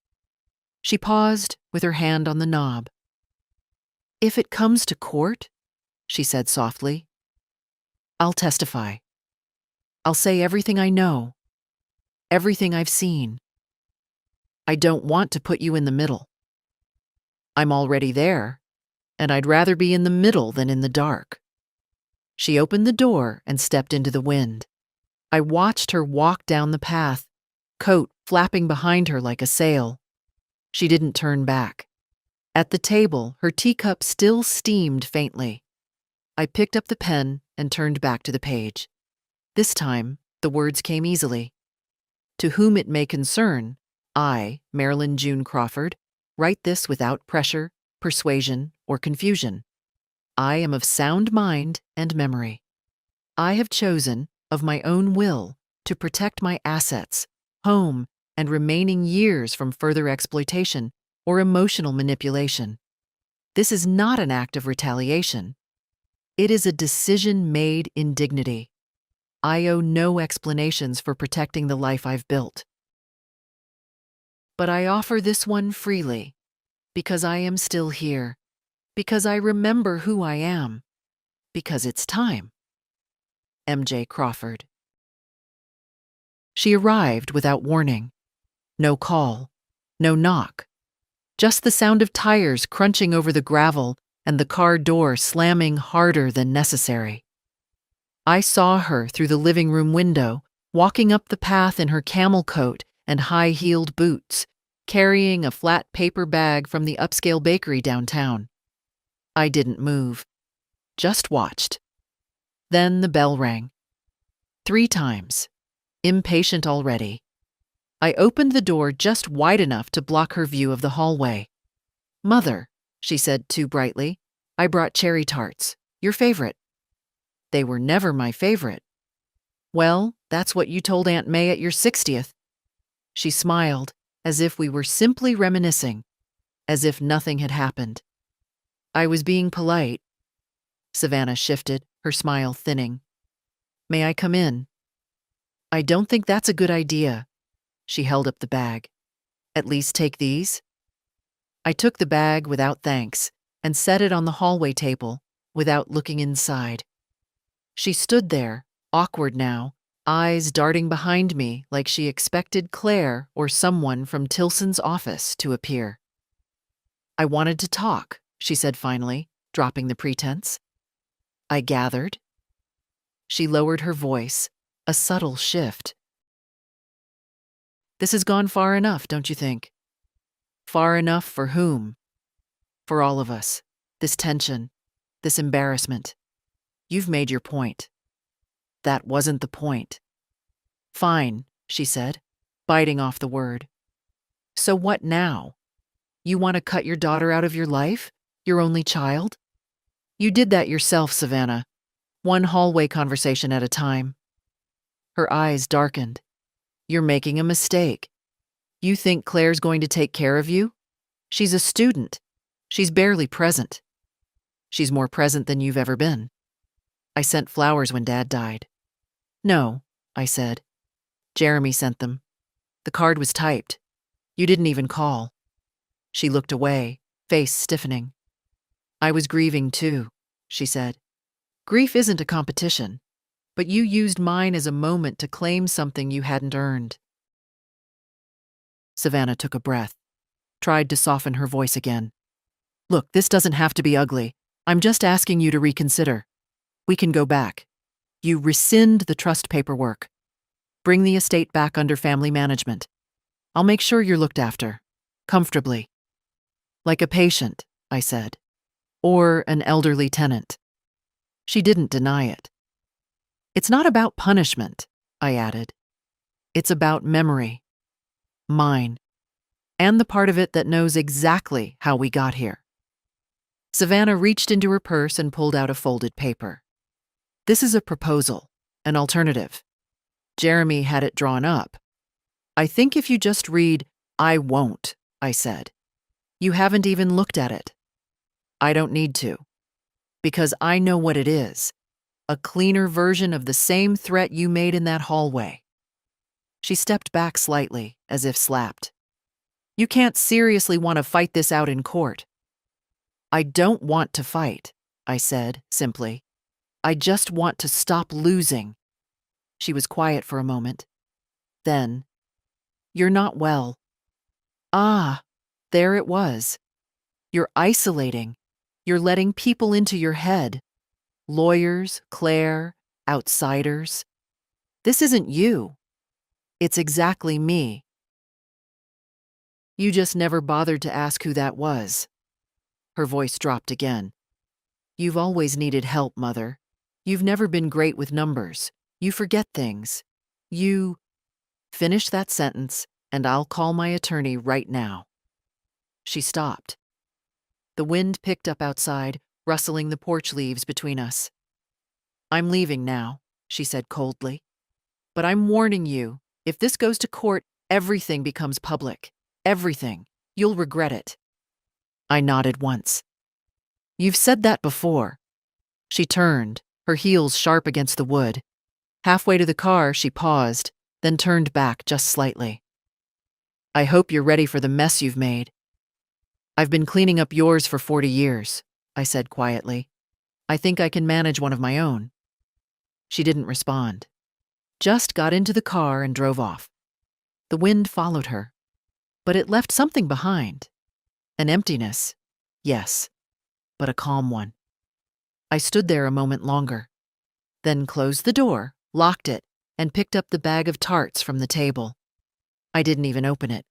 She paused with her hand on the knob. If it comes to court, she said softly, I'll testify. I'll say everything I know, everything I've seen. I don't want to put you in the middle. I'm already there, and I'd rather be in the middle than in the dark. She opened the door and stepped into the wind. I watched her walk down the path, coat flapping behind her like a sail. She didn't turn back. At the table, her teacup still steamed faintly. I picked up the pen and turned back to the page. This time, the words came easily. To whom it may concern, I, Marilyn June Crawford, write this without pressure, persuasion, or confusion. I am of sound mind and memory. I have chosen, of my own will, to protect my assets, home, and remaining years from further exploitation or emotional manipulation. This is not an act of retaliation. It is a decision made in dignity. I owe no explanations for protecting the life I've built. But I offer this one freely, because I am still here, because I remember who I am, Because it's time. M.J. Crawford. She arrived without warning. No call, no knock. Just the sound of tires crunching over the gravel and the car door slamming harder than necessary. I saw her through the living room window, walking up the path in her camel coat and high-heeled boots, carrying a flat paper bag from the upscale bakery downtown. I didn't move, just watched. Then the bell rang. 3 times, impatient already. I opened the door just wide enough to block her view of the hallway. "Mother," she said too brightly, "I brought cherry tarts. Your favorite." "They were never my favorite." "Well, that's what you told Aunt May at your 60th. She smiled, as if we were simply reminiscing, as if nothing had happened. I was being polite. Savannah shifted, her smile thinning. "May I come in?" "I don't think that's a good idea." She held up the bag. "At least take these." I took the bag without thanks and set it on the hallway table without looking inside. She stood there, awkward now, eyes darting behind me like she expected Claire or someone from Tilson's office to appear. "I wanted to talk," she said finally, dropping the pretense. I gathered. She lowered her voice, a subtle shift. "This has gone far enough, don't you think?" "Far enough for whom?" "For all of us. This tension, this embarrassment. You've made your point." "That wasn't the point." "Fine," she said, biting off the word. "So what now? You want to cut your daughter out of your life? Your only child? You did that yourself, Savannah. One hallway conversation at a time." Her eyes darkened. "You're making a mistake. You think Claire's going to take care of you? She's a student. She's barely present. She's more present than you've ever been. I sent flowers when Dad died." "No," I said. "Jeremy sent them. The card was typed. You didn't even call." She looked away, face stiffening. "I was grieving too," she said. "Grief isn't a competition, but you used mine as a moment to claim something you hadn't earned." Savannah took a breath, tried to soften her voice again. "Look, this doesn't have to be ugly. I'm just asking you to reconsider. We can go back. You rescind the trust paperwork. Bring the estate back under family management. I'll make sure you're looked after, comfortably. Like a patient," I said, "or an elderly tenant." She didn't deny it. "It's not about punishment," I added. "It's about memory. Mine. And the part of it that knows exactly how we got here." Savannah reached into her purse and pulled out a folded paper. "This is a proposal, an alternative. Jeremy had it drawn up. I think if you just read, 'I won't,'" I said. "You haven't even looked at it." "I don't need to. Because I know what it is. A cleaner version of the same threat you made in that hallway." She stepped back slightly, as if slapped. "You can't seriously want to fight this out in court." "I don't want to fight," I said, simply. "I just want to stop losing." She was quiet for a moment. Then, "You're not well." Ah, there it was. "You're isolating. You're letting people into your head. Lawyers, Claire, outsiders. This isn't you. It's exactly me. You just never bothered to ask who that was." Her voice dropped again. "You've always needed help, Mother. You've never been great with numbers. You forget things. You—" "Finish that sentence, and I'll call my attorney right now." She stopped. The wind picked up outside, rustling the porch leaves between us. "I'm leaving now," she said coldly. "But I'm warning you, if this goes to court, everything becomes public. Everything. You'll regret it." I nodded once. "You've said that before." She turned, her heels sharp against the wood. Halfway to the car, she paused, then turned back just slightly. "I hope you're ready for the mess you've made." "I've been cleaning up yours for 40 years," I said quietly. I think I can manage one of my own. She didn't respond. Just got into the car and drove off. The wind followed her, but it left something behind. An emptiness, yes, but a calm one. I stood there a moment longer, then closed the door, locked it, and picked up the bag of tarts from the table. I didn't even open it,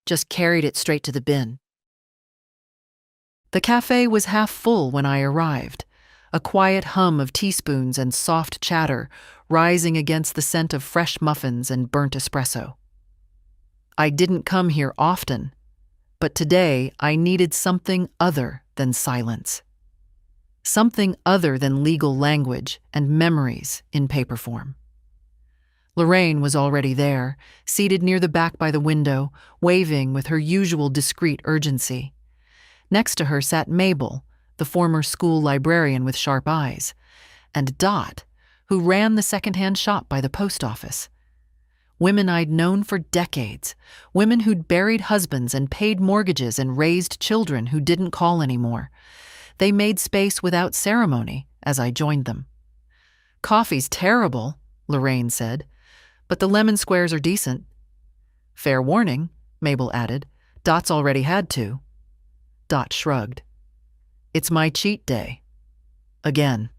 just carried it straight to the bin. The cafe was half full when I arrived, a quiet hum of teaspoons and soft chatter rising against the scent of fresh muffins and burnt espresso. I didn't come here often, but today I needed something other than silence. Something other than legal language and memories in paper form. Lorraine was already there, seated near the back by the window, waving with her usual discreet urgency. Next to her sat Mabel, the former school librarian with sharp eyes, and Dot, who ran the secondhand shop by the post office. Women I'd known for decades, women who'd buried husbands and paid mortgages and raised children who didn't call anymore. They made space without ceremony as I joined them. "Coffee's terrible," Lorraine said, "but the lemon squares are decent." "Fair warning," Mabel added. "Dot's already had two." Dot shrugged. "It's my cheat day." Again.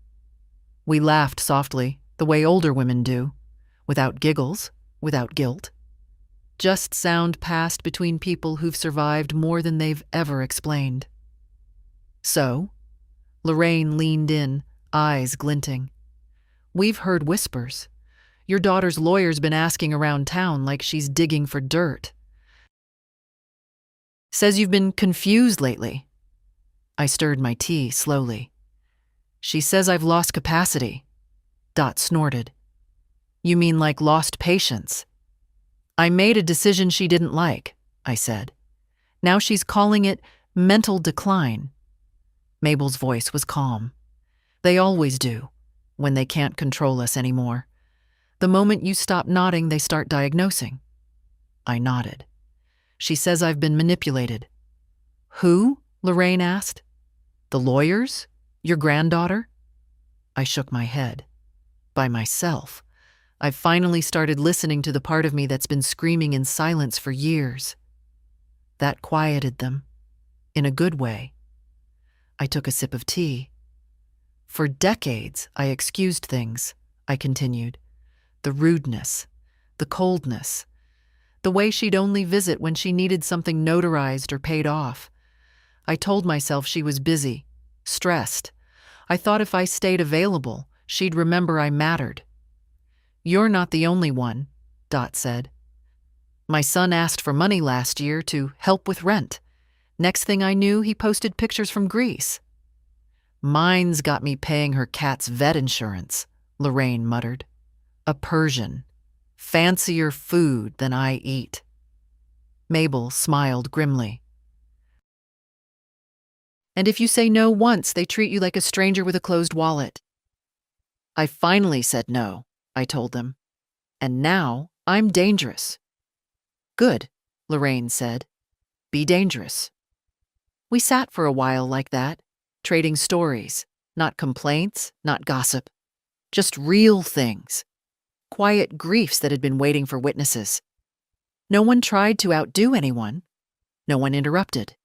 We laughed softly, the way older women do, without giggles, without guilt. Just sound passed between people who've survived more than they've ever explained. "So?" Lorraine leaned in, eyes glinting. "We've heard whispers. Your daughter's lawyer's been asking around town like she's digging for dirt. Says you've been confused lately." I stirred my tea slowly. "She says I've lost capacity." Dot snorted. "You mean like lost patience?" "I made a decision she didn't like," I said. "Now she's calling it mental decline." Mabel's voice was calm. "They always do, when they can't control us anymore. The moment you stop nodding, they start diagnosing." I nodded. "She says I've been manipulated." "Who?" Lorraine asked. "The lawyers? Your granddaughter?" I shook my head. By myself. I've finally started listening to the part of me that's been screaming in silence for years. That quieted them, in a good way. I took a sip of tea. "For decades, I excused things," I continued. "The rudeness, the coldness, the way she'd only visit when she needed something notarized or paid off. I told myself she was busy, stressed. I thought if I stayed available, she'd remember I mattered." "You're not the only one," Dot said. "My son asked for money last year to help with rent. Next thing I knew, he posted pictures from Greece." "Mine's got me paying her cat's vet insurance," Lorraine muttered. "A Persian. Fancier food than I eat." Mabel smiled grimly. "And if you say no once, they treat you like a stranger with a closed wallet." "I finally said no," I told them. "And now I'm dangerous." "Good," Lorraine said. "Be dangerous." We sat for a while like that, trading stories, not complaints, not gossip, just real things, quiet griefs that had been waiting for witnesses. No one tried to outdo anyone. No one interrupted.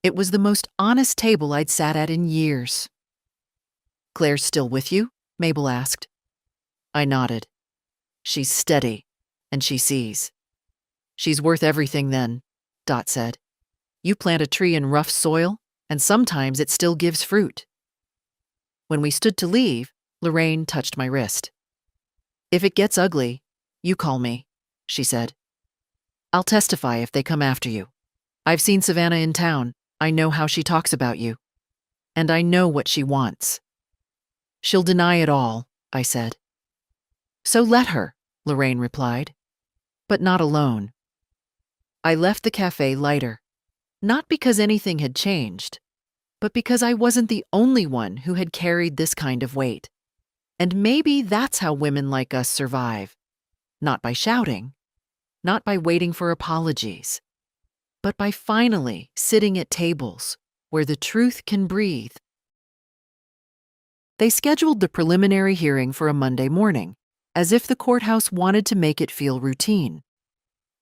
It was the most honest table I'd sat at in years. "Claire's still with you?" Mabel asked. I nodded. "She's steady, and she sees." "She's worth everything then," Dot said. "You plant a tree in rough soil, and sometimes it still gives fruit." When we stood to leave, Lorraine touched my wrist. "If it gets ugly, you call me," she said. "I'll testify if they come after you. I've seen Savannah in town. I know how she talks about you. And I know what she wants." "She'll deny it all," I said. "So let her," Lorraine replied. But not alone. I left the cafe lighter. Not because anything had changed, but because I wasn't the only one who had carried this kind of weight. And maybe that's how women like us survive. Not by shouting, not by waiting for apologies, but by finally sitting at tables where the truth can breathe They scheduled the preliminary hearing for a Monday morning, as if the courthouse wanted to make it feel routine.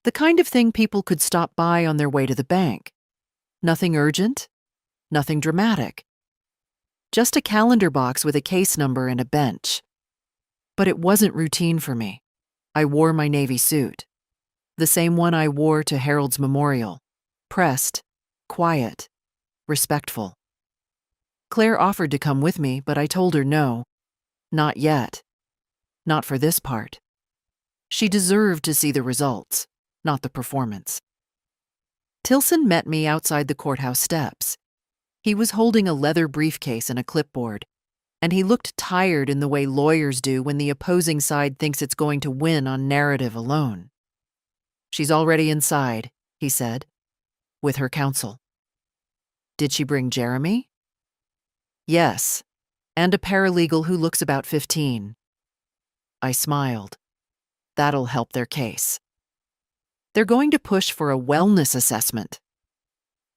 The kind of thing people could stop by on their way to the bank. Nothing urgent, nothing dramatic. Just a calendar box with a case number and a bench. But it wasn't routine for me. I wore my Navy suit, the same one I wore to Harold's memorial, pressed, quiet, respectful. Claire offered to come with me, but I told her no, not yet, not for this part. She deserved to see the results, not the performance. Tilson met me outside the courthouse steps. He was holding a leather briefcase and a clipboard, and he looked tired in the way lawyers do when the opposing side thinks it's going to win on narrative alone. "She's already inside," he said, "with her counsel." "Did she bring Jeremy?" "Yes, and a paralegal who looks about 15. I smiled. That'll help their case. They're going to push for a wellness assessment.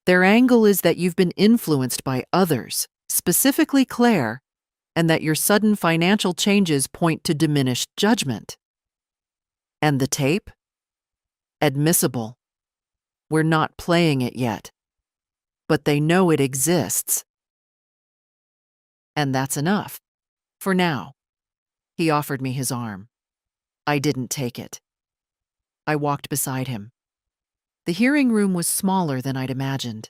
Their angle is that you've been influenced by others, specifically Claire, and that your sudden financial changes point to diminished judgment. And the tape? Admissible. We're not playing it yet. But they know it exists. And that's enough. For now." He offered me his arm. I didn't take it. I walked beside him. The hearing room was smaller than I'd imagined,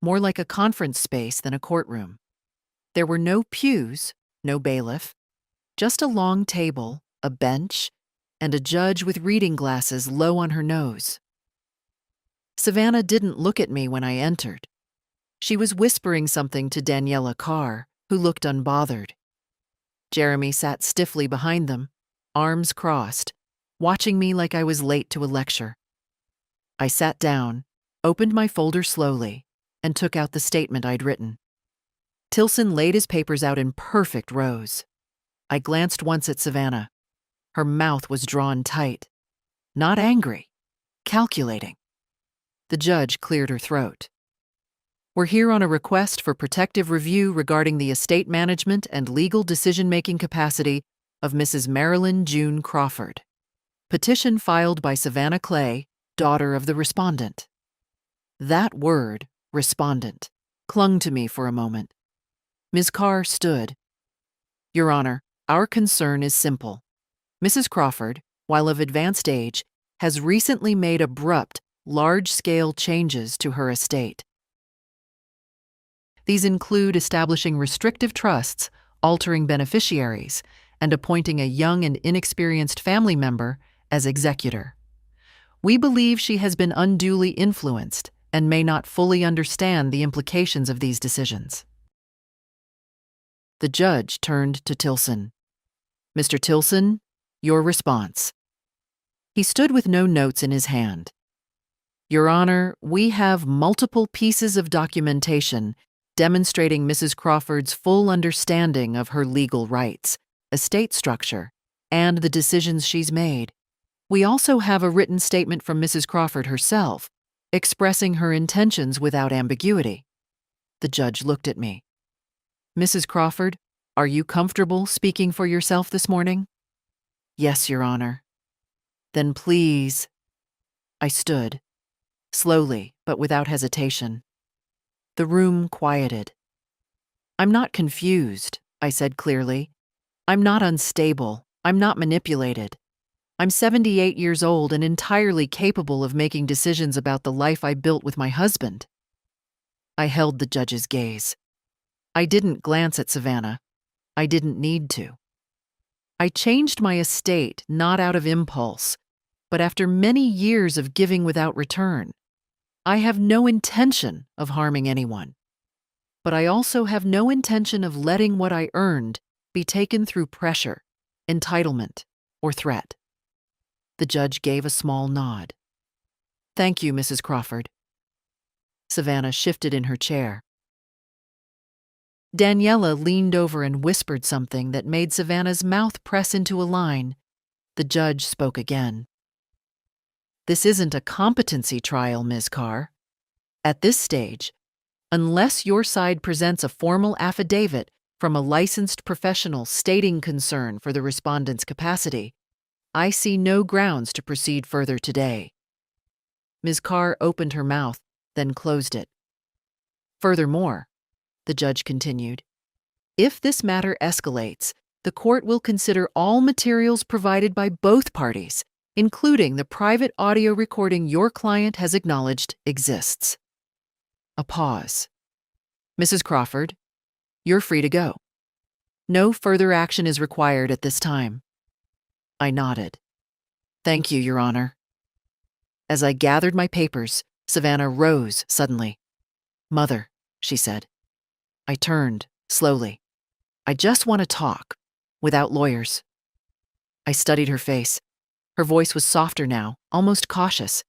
more like a conference space than a courtroom. There were no pews, no bailiff, just a long table, a bench, and a judge with reading glasses low on her nose. Savannah didn't look at me when I entered. She was whispering something to Daniela Carr, who looked unbothered. Jeremy sat stiffly behind them, arms crossed, watching me like I was late to a lecture. I sat down, opened my folder slowly, and took out the statement I'd written. Tilson laid his papers out in perfect rows. I glanced once at Savannah. Her mouth was drawn tight. Not angry, calculating. The judge cleared her throat. "We're here on a request for protective review regarding the estate management and legal decision-making capacity of Mrs. Marilyn June Crawford. Petition filed by Savannah Clay, daughter of the respondent." That word, respondent, clung to me for a moment. Ms. Carr stood. "Your Honor, our concern is simple. Mrs. Crawford, while of advanced age, has recently made abrupt, large-scale changes to her estate. These include establishing restrictive trusts, altering beneficiaries, and appointing a young and inexperienced family member as executor. We believe she has been unduly influenced and may not fully understand the implications of these decisions." The judge turned to Tilson. "Mr. Tilson, your response." He stood with no notes in his hand. "Your Honor, we have multiple pieces of documentation demonstrating Mrs. Crawford's full understanding of her legal rights, estate structure, and the decisions she's made. We also have a written statement from Mrs. Crawford herself, expressing her intentions without ambiguity." The judge looked at me. "Mrs. Crawford, are you comfortable speaking for yourself this morning?" "Yes, Your Honor." "Then please." I stood, slowly but without hesitation. The room quieted. "I'm not confused," I said clearly. "I'm not unstable. I'm not manipulated. I'm 78 years old and entirely capable of making decisions about the life I built with my husband." I held the judge's gaze. I didn't glance at Savannah. I didn't need to. I changed my estate not out of impulse, but after many years of giving without return. I have no intention of harming anyone. But I also have no intention of letting what I earned be taken through pressure, entitlement, or threat. The judge gave a small nod. "Thank you, Mrs. Crawford." Savannah shifted in her chair. Daniela leaned over and whispered something that made Savannah's mouth press into a line. The judge spoke again. "This isn't a competency trial, Ms. Carr. At this stage, unless your side presents a formal affidavit From a licensed professional stating concern for the respondent's capacity, I see no grounds to proceed further today. Ms. Carr opened her mouth, then closed it. Furthermore, the judge continued, if this matter escalates, the court will consider all materials provided by both parties, including the private audio recording your client has acknowledged exists. A pause. Mrs. Crawford, you're free to go. No further action is required at this time. I nodded. Thank you, Your Honor. As I gathered my papers, Savannah rose suddenly. Mother, she said. I turned, slowly. I just want to talk, without lawyers. I studied her face. Her voice was softer now, almost cautious,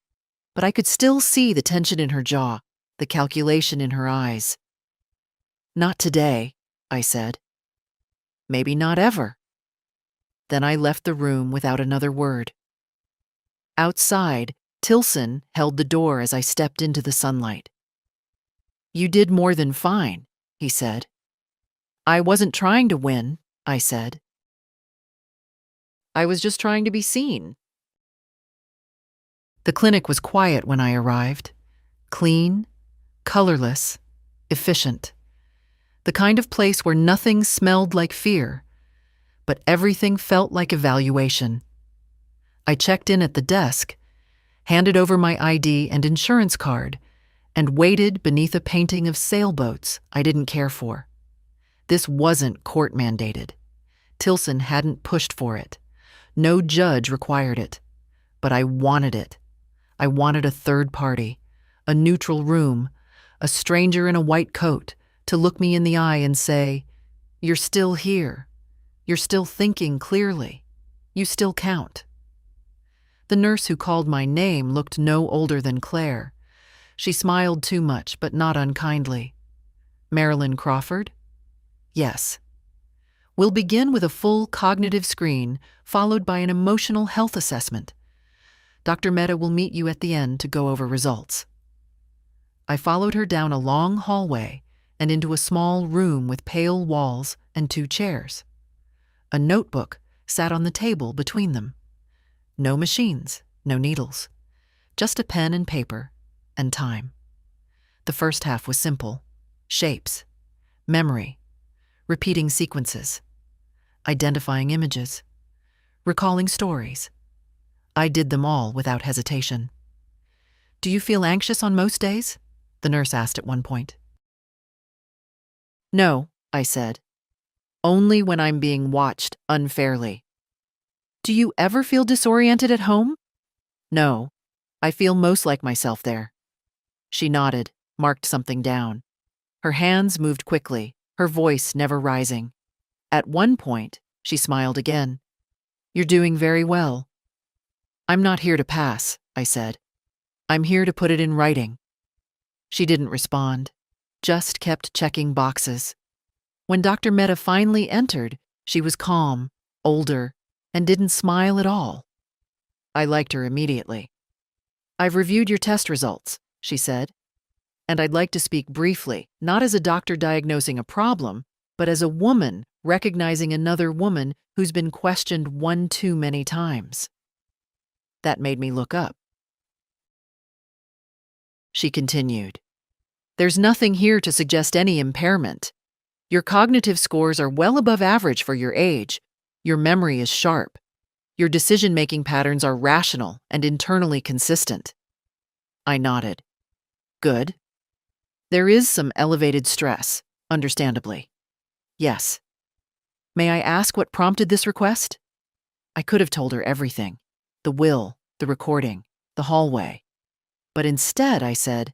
but I could still see the tension in her jaw, the calculation in her eyes. Not today, I said. Maybe not ever. Then I left the room without another word. Outside, Tilson held the door as I stepped into the sunlight. You did more than fine, he said. I wasn't trying to win, I said. I was just trying to be seen. The clinic was quiet when I arrived. Clean, colorless, efficient. The kind of place where nothing smelled like fear, but everything felt like evaluation. I checked in at the desk, handed over my ID and insurance card, and waited beneath a painting of sailboats I didn't care for. This wasn't court-mandated. Tilson hadn't pushed for it. No judge required it. But I wanted it. I wanted a third party, a neutral room, a stranger in a white coat to look me in the eye and say, "You're still here. You're still thinking clearly. You still count." The nurse who called my name looked no older than Claire. She smiled too much, but not unkindly. Marilyn Crawford? Yes. We'll begin with a full cognitive screen, followed by an emotional health assessment. Dr. Mehta will meet you at the end to go over results. I followed her down a long hallway and into a small room with pale walls and 2 chairs. A notebook sat on the table between them. No machines, no needles, just a pen and paper and time. The first half was simple: shapes, memory, repeating sequences, identifying images, recalling stories. I did them all without hesitation. Do you feel anxious on most days? The nurse asked at one point. No, I said. Only when I'm being watched unfairly. Do you ever feel disoriented at home? No, I feel most like myself there. She nodded, marked something down. Her hands moved quickly, her voice never rising. At one point, she smiled again. You're doing very well. I'm not here to pass, I said. I'm here to put it in writing. She didn't respond, just kept checking boxes. When Dr. Mehta finally entered, she was calm, older, and didn't smile at all. I liked her immediately. I've reviewed your test results, she said, and I'd like to speak briefly, not as a doctor diagnosing a problem, but as a woman recognizing another woman who's been questioned one too many times. That made me look up. She continued, There's nothing here to suggest any impairment. Your cognitive scores are well above average for your age. Your memory is sharp. Your decision-making patterns are rational and internally consistent. I nodded. Good. There is some elevated stress, understandably. Yes. May I ask what prompted this request? I could have told her everything. The will, the recording, the hallway. But instead, I said,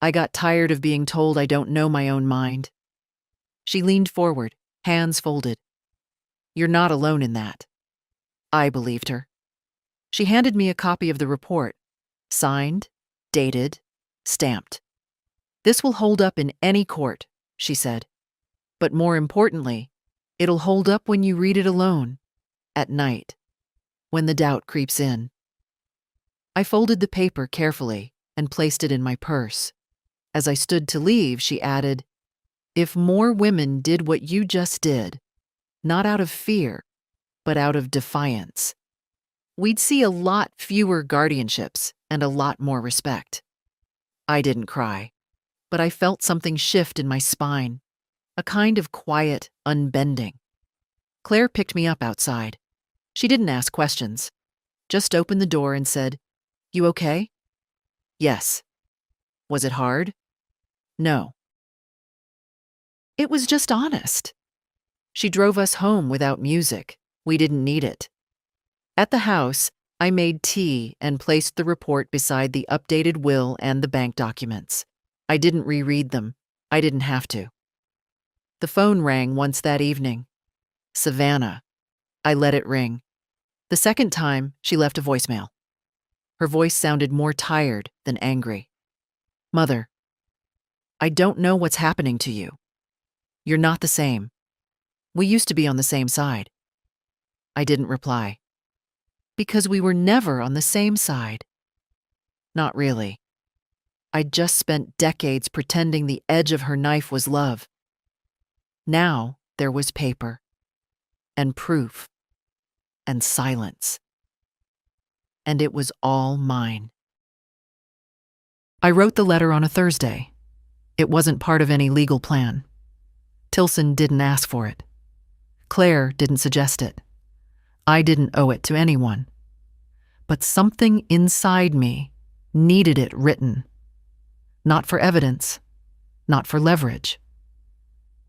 I got tired of being told I don't know my own mind. She leaned forward, hands folded. You're not alone in that. I believed her. She handed me a copy of the report, signed, dated, stamped. This will hold up in any court, she said. But more importantly, it'll hold up when you read it alone, at night, when the doubt creeps in. I folded the paper carefully and placed it in my purse. As I stood to leave, she added, If more women did what you just did, not out of fear, but out of defiance, we'd see a lot fewer guardianships and a lot more respect. I didn't cry, but I felt something shift in my spine, a kind of quiet unbending. Claire picked me up outside. She didn't ask questions, just opened the door and said, "You okay?" "Yes." "Was it hard?" "No." It was just honest. She drove us home without music. We didn't need it. At the house, I made tea and placed the report beside the updated will and the bank documents. I didn't reread them. I didn't have to. The phone rang once that evening. Savannah. I let it ring. The second time, she left a voicemail. Her voice sounded more tired than angry. "Mother, I don't know what's happening to you. You're not the same. We used to be on the same side." I didn't reply. Because we were never on the same side. Not really. I'd just spent decades pretending the edge of her knife was love. Now there was paper, and proof, and silence. And it was all mine. I wrote the letter on a Thursday. It wasn't part of any legal plan. Tilson didn't ask for it. Claire didn't suggest it. I didn't owe it to anyone. But something inside me needed it written. Not for evidence, not for leverage.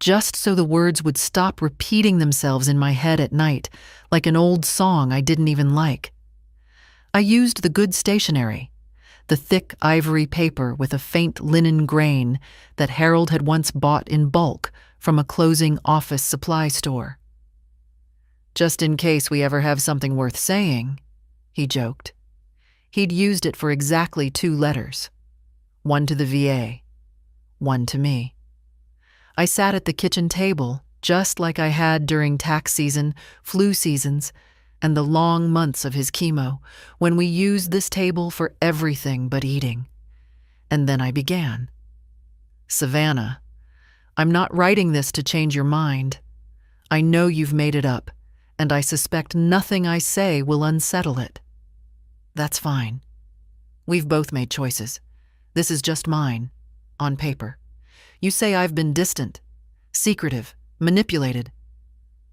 Just so the words would stop repeating themselves in my head at night, like an old song I didn't even like. I used the good stationery, the thick ivory paper with a faint linen grain that Harold had once bought in bulk from a closing office supply store. "Just in case we ever have something worth saying," he joked. He'd used it for exactly 2 letters. One to the VA, one to me. I sat at the kitchen table, just like I had during tax season, flu seasons, and the long months of his chemo, when we used this table for everything but eating. And then I began. "Savannah, I'm not writing this to change your mind. I know you've made it up, and I suspect nothing I say will unsettle it. That's fine. We've both made choices. This is just mine, on paper. You say I've been distant, secretive, manipulated.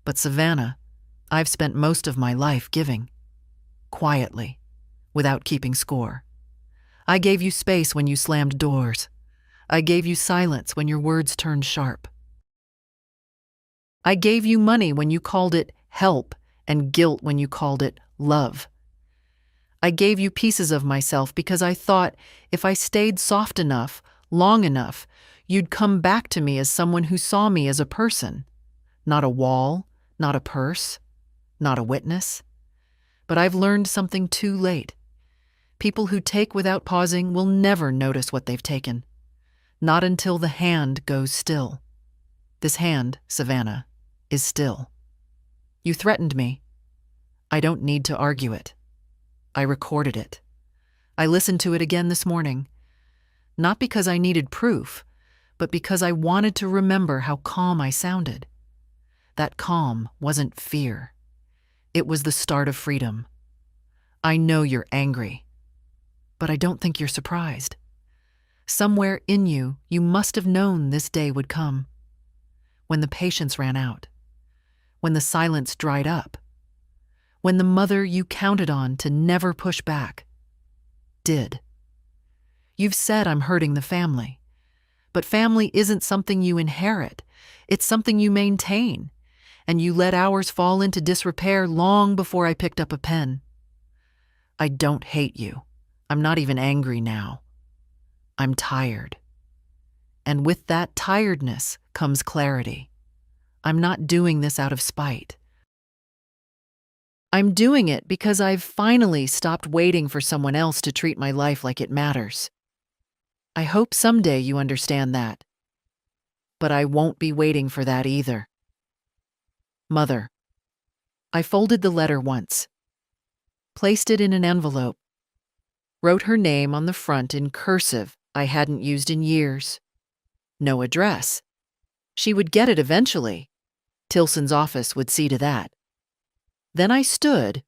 But Savannah, I've spent most of my life giving. Quietly, without keeping score. I gave you space when you slammed doors. I gave you silence when your words turned sharp. I gave you money when you called it help and guilt when you called it love. I gave you pieces of myself because I thought if I stayed soft enough, long enough, you'd come back to me as someone who saw me as a person, not a wall, not a purse, not a witness. But I've learned something too late. People who take without pausing will never notice what they've taken. Not until the hand goes still. This hand, Savannah, is still. You threatened me. I don't need to argue it. I recorded it. I listened to it again this morning. Not because I needed proof, but because I wanted to remember how calm I sounded. That calm wasn't fear. It was the start of freedom. I know you're angry, but I don't think you're surprised. Somewhere in you, you must have known this day would come. When the patience ran out. When the silence dried up. When the mother you counted on to never push back did. You've said I'm hurting the family, but family isn't something you inherit. It's something you maintain, and you let ours fall into disrepair long before I picked up a pen. I don't hate you. I'm not even angry now. I'm tired. And with that tiredness comes clarity. I'm not doing this out of spite. I'm doing it because I've finally stopped waiting for someone else to treat my life like it matters. I hope someday you understand that. But I won't be waiting for that either. Mother. I folded the letter once, placed it in an envelope, wrote her name on the front in cursive I hadn't used in years. No address. She would get it eventually. Tilson's office would see to that. Then I stood,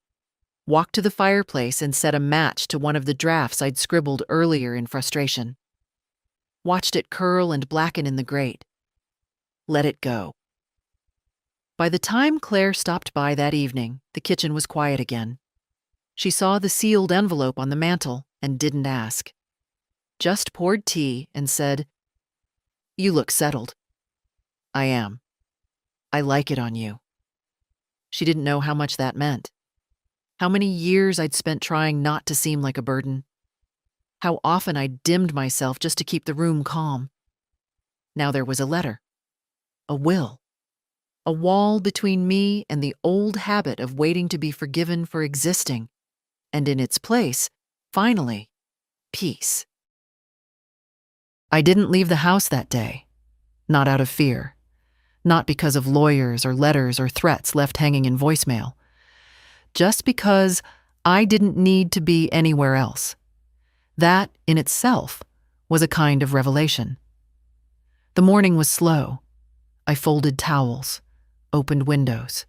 walked to the fireplace and set a match to one of the drafts I'd scribbled earlier in frustration. Watched it curl and blacken in the grate. Let it go. By the time Claire stopped by that evening, the kitchen was quiet again. She saw the sealed envelope on the mantel and didn't ask. Just poured tea and said, "You look settled." "I am. I like it on you." She didn't know how much that meant. How many years I'd spent trying not to seem like a burden. How often I'd dimmed myself just to keep the room calm. Now there was a letter. A will. A wall between me and the old habit of waiting to be forgiven for existing. And in its place, finally, peace. I didn't leave the house that day. Not out of fear. Not because of lawyers or letters or threats left hanging in voicemail. Just because I didn't need to be anywhere else. That, in itself, was a kind of revelation. The morning was slow. I folded towels, opened windows,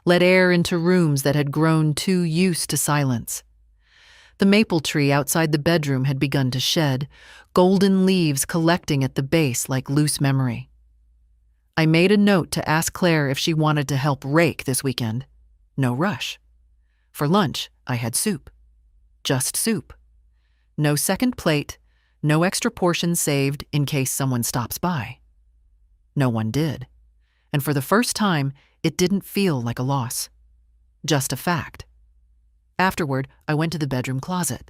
let air into rooms that had grown too used to silence. The maple tree outside the bedroom had begun to shed, golden leaves collecting at the base like loose memory. I made a note to ask Claire if she wanted to help rake this weekend. No rush. For lunch, I had soup. Just soup. No second plate, no extra portions saved in case someone stops by. No one did. And for the first time, it didn't feel like a loss. Just a fact. Afterward, I went to the bedroom closet.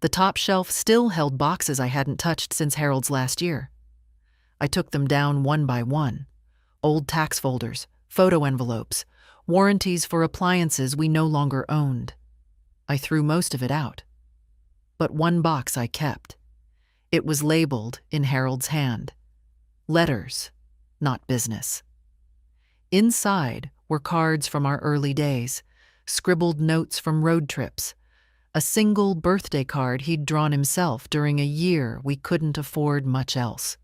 The top shelf still held boxes I hadn't touched since Harold's last year. I took them down one by one. Old tax folders, photo envelopes, warranties for appliances we no longer owned. I threw most of it out. But one box I kept. It was labeled in Harold's hand. Letters, not business. Inside were cards from our early days, scribbled notes from road trips, a single birthday card he'd drawn himself during a year we couldn't afford much else.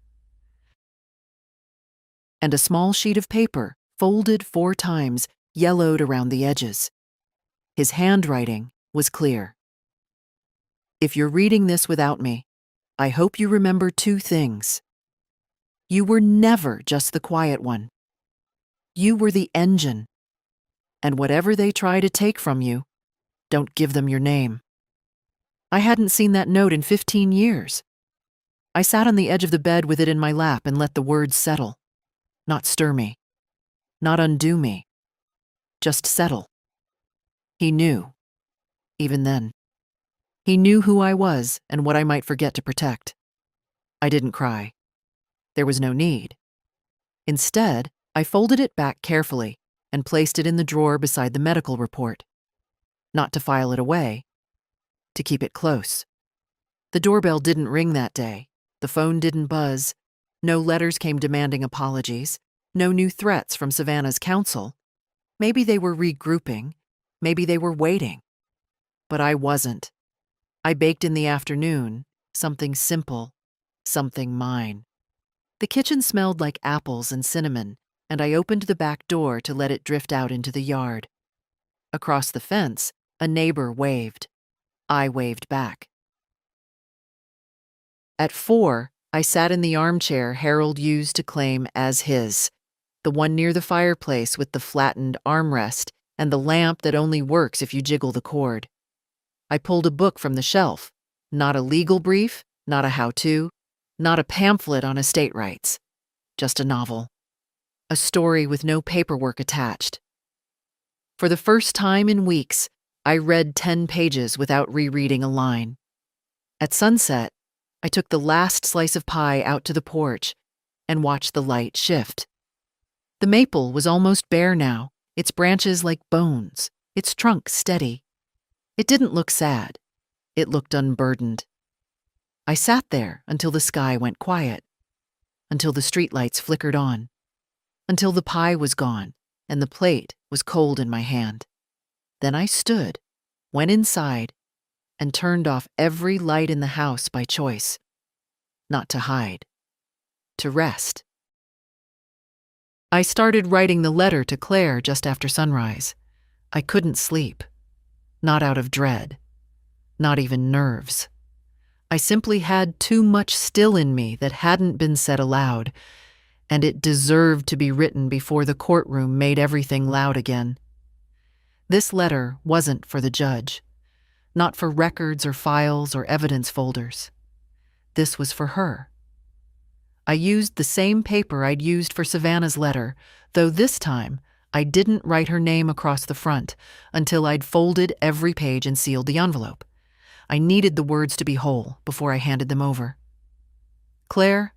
And a small sheet of paper, folded 4 times, yellowed around the edges. His handwriting was clear. If you're reading this without me, I hope you remember 2 things. You were never just the quiet one. You were the engine. And whatever they try to take from you, don't give them your name. I hadn't seen that note in 15 years. I sat on the edge of the bed with it in my lap and let the words settle. Not stir me. Not undo me. Just settle. He knew. Even then. He knew who I was and what I might forget to protect. I didn't cry. There was no need. Instead, I folded it back carefully and placed it in the drawer beside the medical report. Not to file it away, to keep it close. The doorbell didn't ring that day. The phone didn't buzz. No letters came demanding apologies. No new threats from Savannah's counsel. Maybe they were regrouping. Maybe they were waiting. But I wasn't. I baked in the afternoon, something simple, something mine. The kitchen smelled like apples and cinnamon, and I opened the back door to let it drift out into the yard. Across the fence, a neighbor waved. I waved back. At 4, I sat in the armchair Harold used to claim as his, the one near the fireplace with the flattened armrest and the lamp that only works if you jiggle the cord. I pulled a book from the shelf, not a legal brief, not a how-to, not a pamphlet on estate rights, just a novel. A story with no paperwork attached. For the first time in weeks, I read 10 pages without rereading a line. At sunset, I took the last slice of pie out to the porch and watched the light shift. The maple was almost bare now, its branches like bones, its trunk steady. It didn't look sad. It looked unburdened. I sat there until the sky went quiet, until the streetlights flickered on, until the pie was gone and the plate was cold in my hand. Then I stood, went inside, and turned off every light in the house by choice. Not to hide. To rest. I started writing the letter to Claire just after sunrise. I couldn't sleep. Not out of dread. Not even nerves. I simply had too much still in me that hadn't been said aloud, and it deserved to be written before the courtroom made everything loud again. This letter wasn't for the judge, not for records or files or evidence folders. This was for her. I used the same paper I'd used for Savannah's letter, though this time I didn't write her name across the front until I'd folded every page and sealed the envelope. I needed the words to be whole before I handed them over. Claire,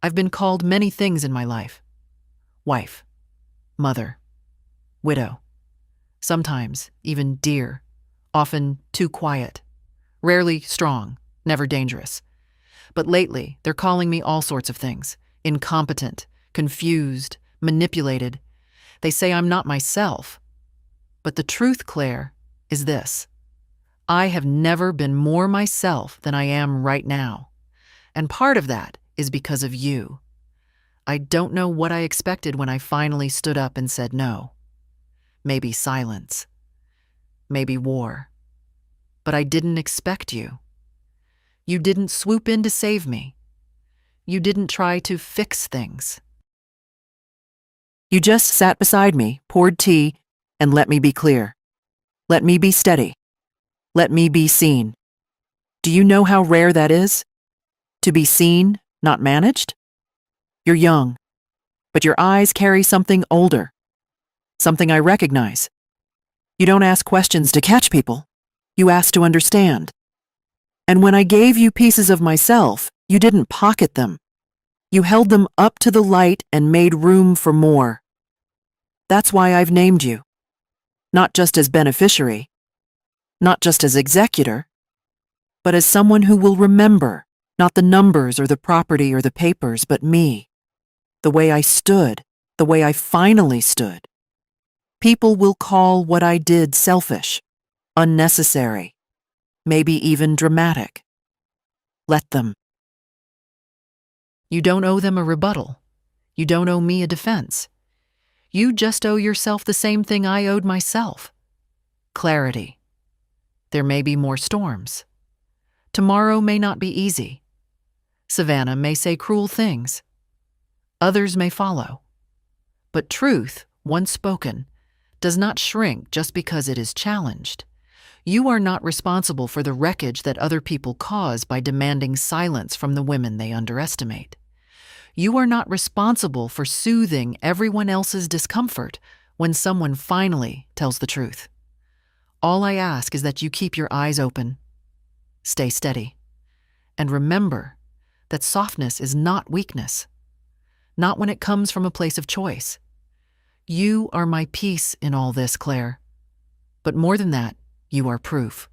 I've been called many things in my life. Wife, mother, widow, sometimes even dear, often too quiet, rarely strong, never dangerous. But lately, they're calling me all sorts of things. Incompetent, confused, manipulated. They say I'm not myself. But the truth, Claire, is this. I have never been more myself than I am right now. And part of that is because of you. I don't know what I expected when I finally stood up and said no. Maybe silence. Maybe war. But I didn't expect you. You didn't swoop in to save me. You didn't try to fix things. You just sat beside me, poured tea, and let me be clear. Let me be steady. Let me be seen. Do you know how rare that is? To be seen, not managed? You're young, but your eyes carry something older. Something I recognize. You don't ask questions to catch people. You ask to understand. And when I gave you pieces of myself, you didn't pocket them. You held them up to the light and made room for more. That's why I've named you. Not just as beneficiary, not just as executor, but as someone who will remember, not the numbers or the property or the papers, but me. The way I stood, the way I finally stood. People will call what I did selfish, unnecessary, maybe even dramatic. Let them. You don't owe them a rebuttal. You don't owe me a defense. You just owe yourself the same thing I owed myself. Clarity. There may be more storms. Tomorrow may not be easy. Savannah may say cruel things. Others may follow. But truth, once spoken, does not shrink just because it is challenged. You are not responsible for the wreckage that other people cause by demanding silence from the women they underestimate. You are not responsible for soothing everyone else's discomfort when someone finally tells the truth. All I ask is that you keep your eyes open, stay steady, and remember that softness is not weakness, not when it comes from a place of choice. You are my peace in all this, Claire. But more than that, you are proof.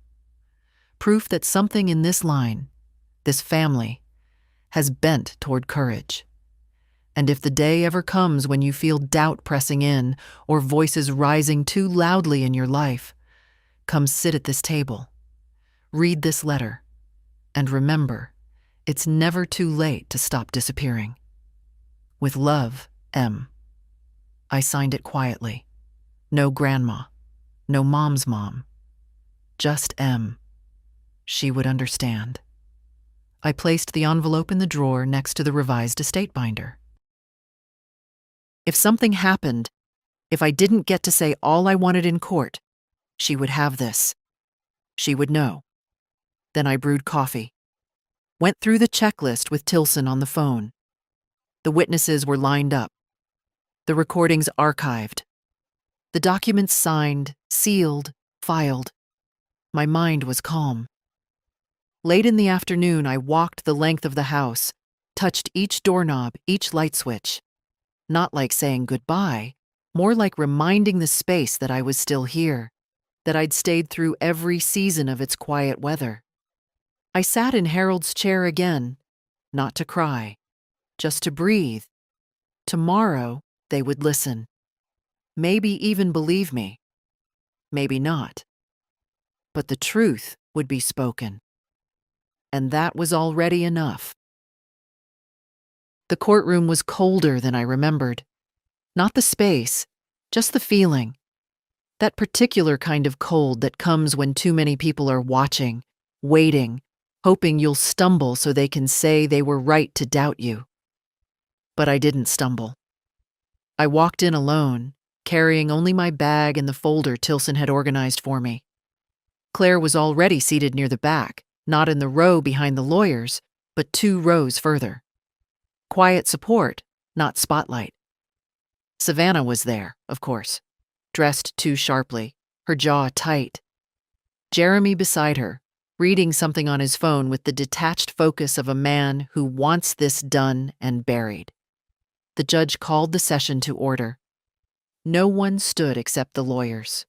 Proof that something in this line, this family, has bent toward courage. And if the day ever comes when you feel doubt pressing in or voices rising too loudly in your life, come sit at this table, read this letter, and remember, it's never too late to stop disappearing. With love, M. I signed it quietly. No grandma, no mom's mom. Just M. She would understand. I placed the envelope in the drawer next to the revised estate binder. If something happened, if I didn't get to say all I wanted in court, she would have this. She would know. Then I brewed coffee. Went through the checklist with Tilson on the phone. The witnesses were lined up. The recordings archived. The documents signed, sealed, filed. My mind was calm. Late in the afternoon, I walked the length of the house, touched each doorknob, each light switch. Not like saying goodbye, more like reminding the space that I was still here, that I'd stayed through every season of its quiet weather. I sat in Harold's chair again, not to cry, just to breathe. Tomorrow, they would listen. Maybe even believe me. Maybe not. But the truth would be spoken. And that was already enough. The courtroom was colder than I remembered. Not the space, just the feeling. That particular kind of cold that comes when too many people are watching, waiting, hoping you'll stumble so they can say they were right to doubt you. But I didn't stumble. I walked in alone, carrying only my bag and the folder Tilson had organized for me. Claire was already seated near the back, not in the row behind the lawyers, but 2 rows further. Quiet support, not spotlight. Savannah was there, of course, dressed too sharply, her jaw tight. Jeremy beside her, reading something on his phone with the detached focus of a man who wants this done and buried. The judge called the session to order. No one stood except the lawyers.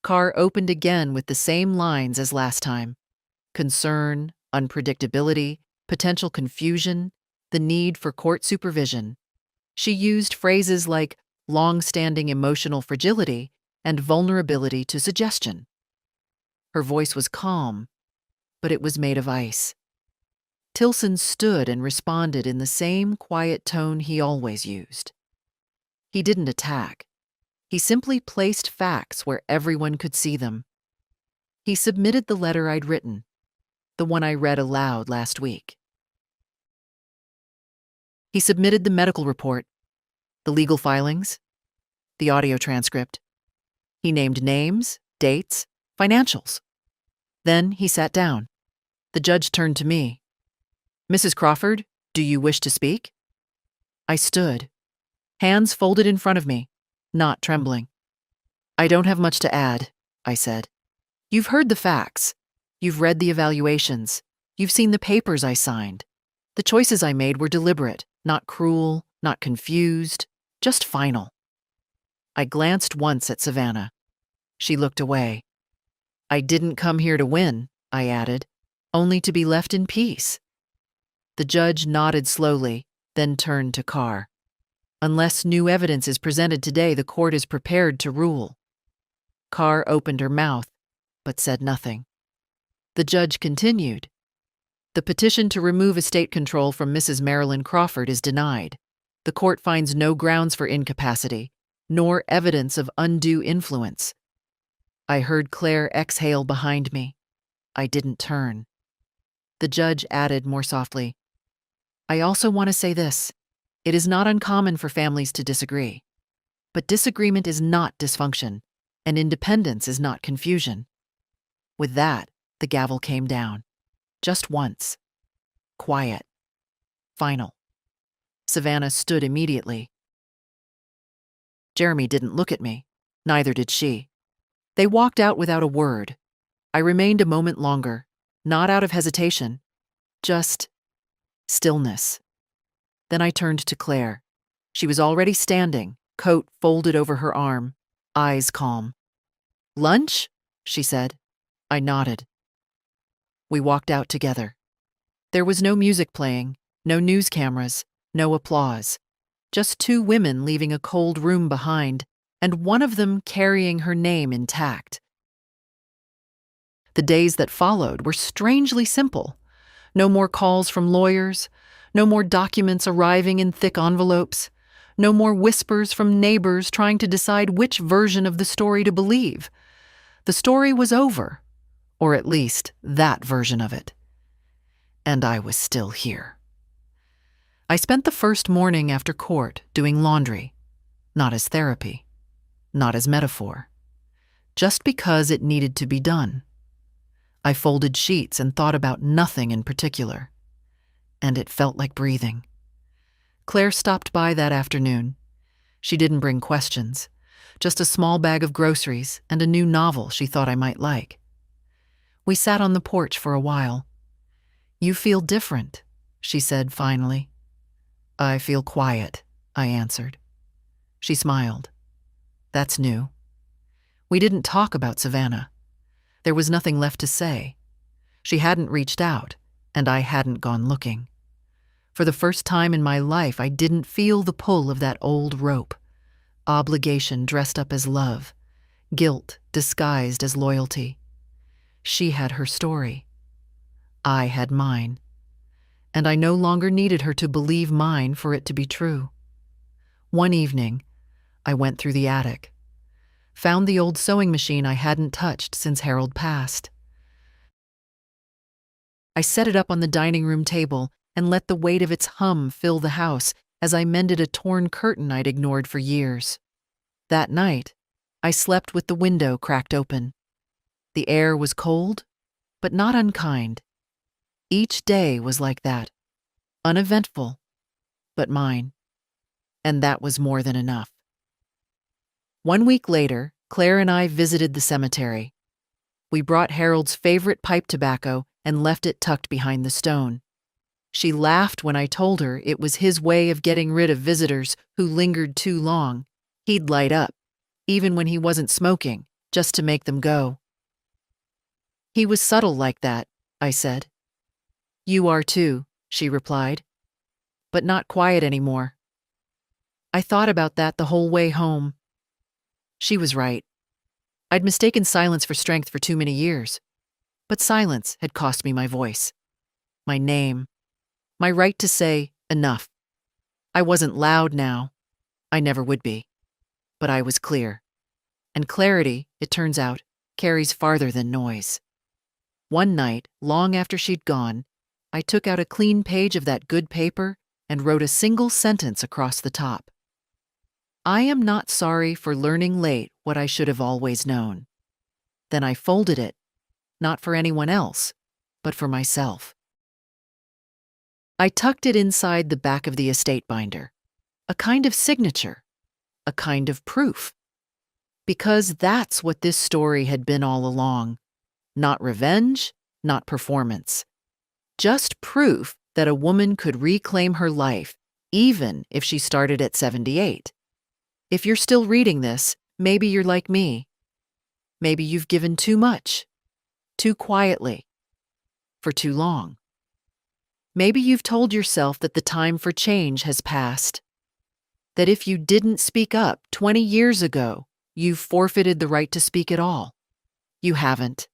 Carr opened again with the same lines as last time. Concern, unpredictability, potential confusion, the need for court supervision. She used phrases like long-standing emotional fragility and vulnerability to suggestion. Her voice was calm, but it was made of ice. Tilson stood and responded in the same quiet tone he always used. He didn't attack. He simply placed facts where everyone could see them. He submitted the letter I'd written, the one I read aloud last week. He submitted the medical report, the legal filings, the audio transcript. He named names, dates, financials. Then he sat down. The judge turned to me. "Mrs. Crawford, do you wish to speak?" I stood, hands folded in front of me, not trembling. "I don't have much to add," I said. "You've heard the facts. You've read the evaluations. You've seen the papers I signed. The choices I made were deliberate, not cruel, not confused, just final." I glanced once at Savannah. She looked away. "I didn't come here to win," I added, "only to be left in peace." The judge nodded slowly, then turned to Carr. "Unless new evidence is presented today, the court is prepared to rule." Carr opened her mouth, but said nothing. The judge continued. "The petition to remove estate control from Mrs. Marilyn Crawford is denied. The court finds no grounds for incapacity, nor evidence of undue influence." I heard Claire exhale behind me. I didn't turn. The judge added more softly, "I also want to say this. It is not uncommon for families to disagree. But disagreement is not dysfunction, and independence is not confusion." With that, the gavel came down. Just once. Quiet. Final. Savannah stood immediately. Jeremy didn't look at me. Neither did she. They walked out without a word. I remained a moment longer, not out of hesitation, just stillness. Then I turned to Claire. She was already standing, coat folded over her arm, eyes calm. "Lunch?" she said. I nodded. We walked out together. There was no music playing, no news cameras, no applause. Just 2 women leaving a cold room behind, and one of them carrying her name intact. The days that followed were strangely simple. No more calls from lawyers, no more documents arriving in thick envelopes, no more whispers from neighbors trying to decide which version of the story to believe. The story was over, or at least that version of it. And I was still here. I spent the first morning after court doing laundry, not as therapy, not as metaphor, just because it needed to be done. I folded sheets and thought about nothing in particular, and it felt like breathing. Claire stopped by that afternoon. She didn't bring questions, just a small bag of groceries and a new novel she thought I might like. We sat on the porch for a while. "You feel different," she said finally. "I feel quiet," I answered. She smiled. "That's new." We didn't talk about Savannah. There was nothing left to say. She hadn't reached out, and I hadn't gone looking. For the first time in my life, I didn't feel the pull of that old rope. Obligation dressed up as love, guilt disguised as loyalty. She had her story. I had mine. And I no longer needed her to believe mine for it to be true. One evening, I went through the attic, found the old sewing machine I hadn't touched since Harold passed. I set it up on the dining room table and let the weight of its hum fill the house as I mended a torn curtain I'd ignored for years. That night, I slept with the window cracked open. The air was cold, but not unkind. Each day was like that, uneventful, but mine. And that was more than enough. 1 week later, Claire and I visited the cemetery. We brought Harold's favorite pipe tobacco and left it tucked behind the stone. She laughed when I told her it was his way of getting rid of visitors who lingered too long. He'd light up, even when he wasn't smoking, just to make them go. He was subtle like that, I said. You are too, she replied, but not quiet anymore. I thought about that the whole way home. She was right. I'd mistaken silence for strength for too many years. But silence had cost me my voice, my name, my right to say enough. I wasn't loud now. I never would be. But I was clear. And clarity, it turns out, carries farther than noise. One night, long after she'd gone, I took out a clean page of that good paper and wrote a single sentence across the top. I am not sorry for learning late what I should have always known. Then I folded it, not for anyone else, but for myself. I tucked it inside the back of the estate binder, a kind of signature, a kind of proof. Because that's what this story had been all along. Not revenge, not performance. Just proof that a woman could reclaim her life, even if she started at 78. If you're still reading this, maybe you're like me. Maybe you've given too much, too quietly, for too long. Maybe you've told yourself that the time for change has passed. That if you didn't speak up 20 years ago, you've forfeited the right to speak at all. You haven't.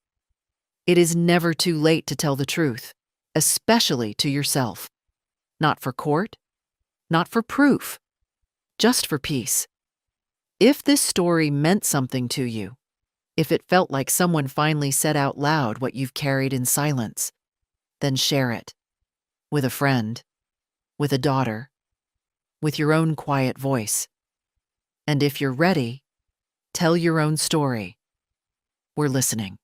It is never too late to tell the truth, especially to yourself. Not for court, not for proof, just for peace. If this story meant something to you, if it felt like someone finally said out loud what you've carried in silence, then share it. With a friend, with a daughter, with your own quiet voice. And if you're ready, tell your own story. We're listening.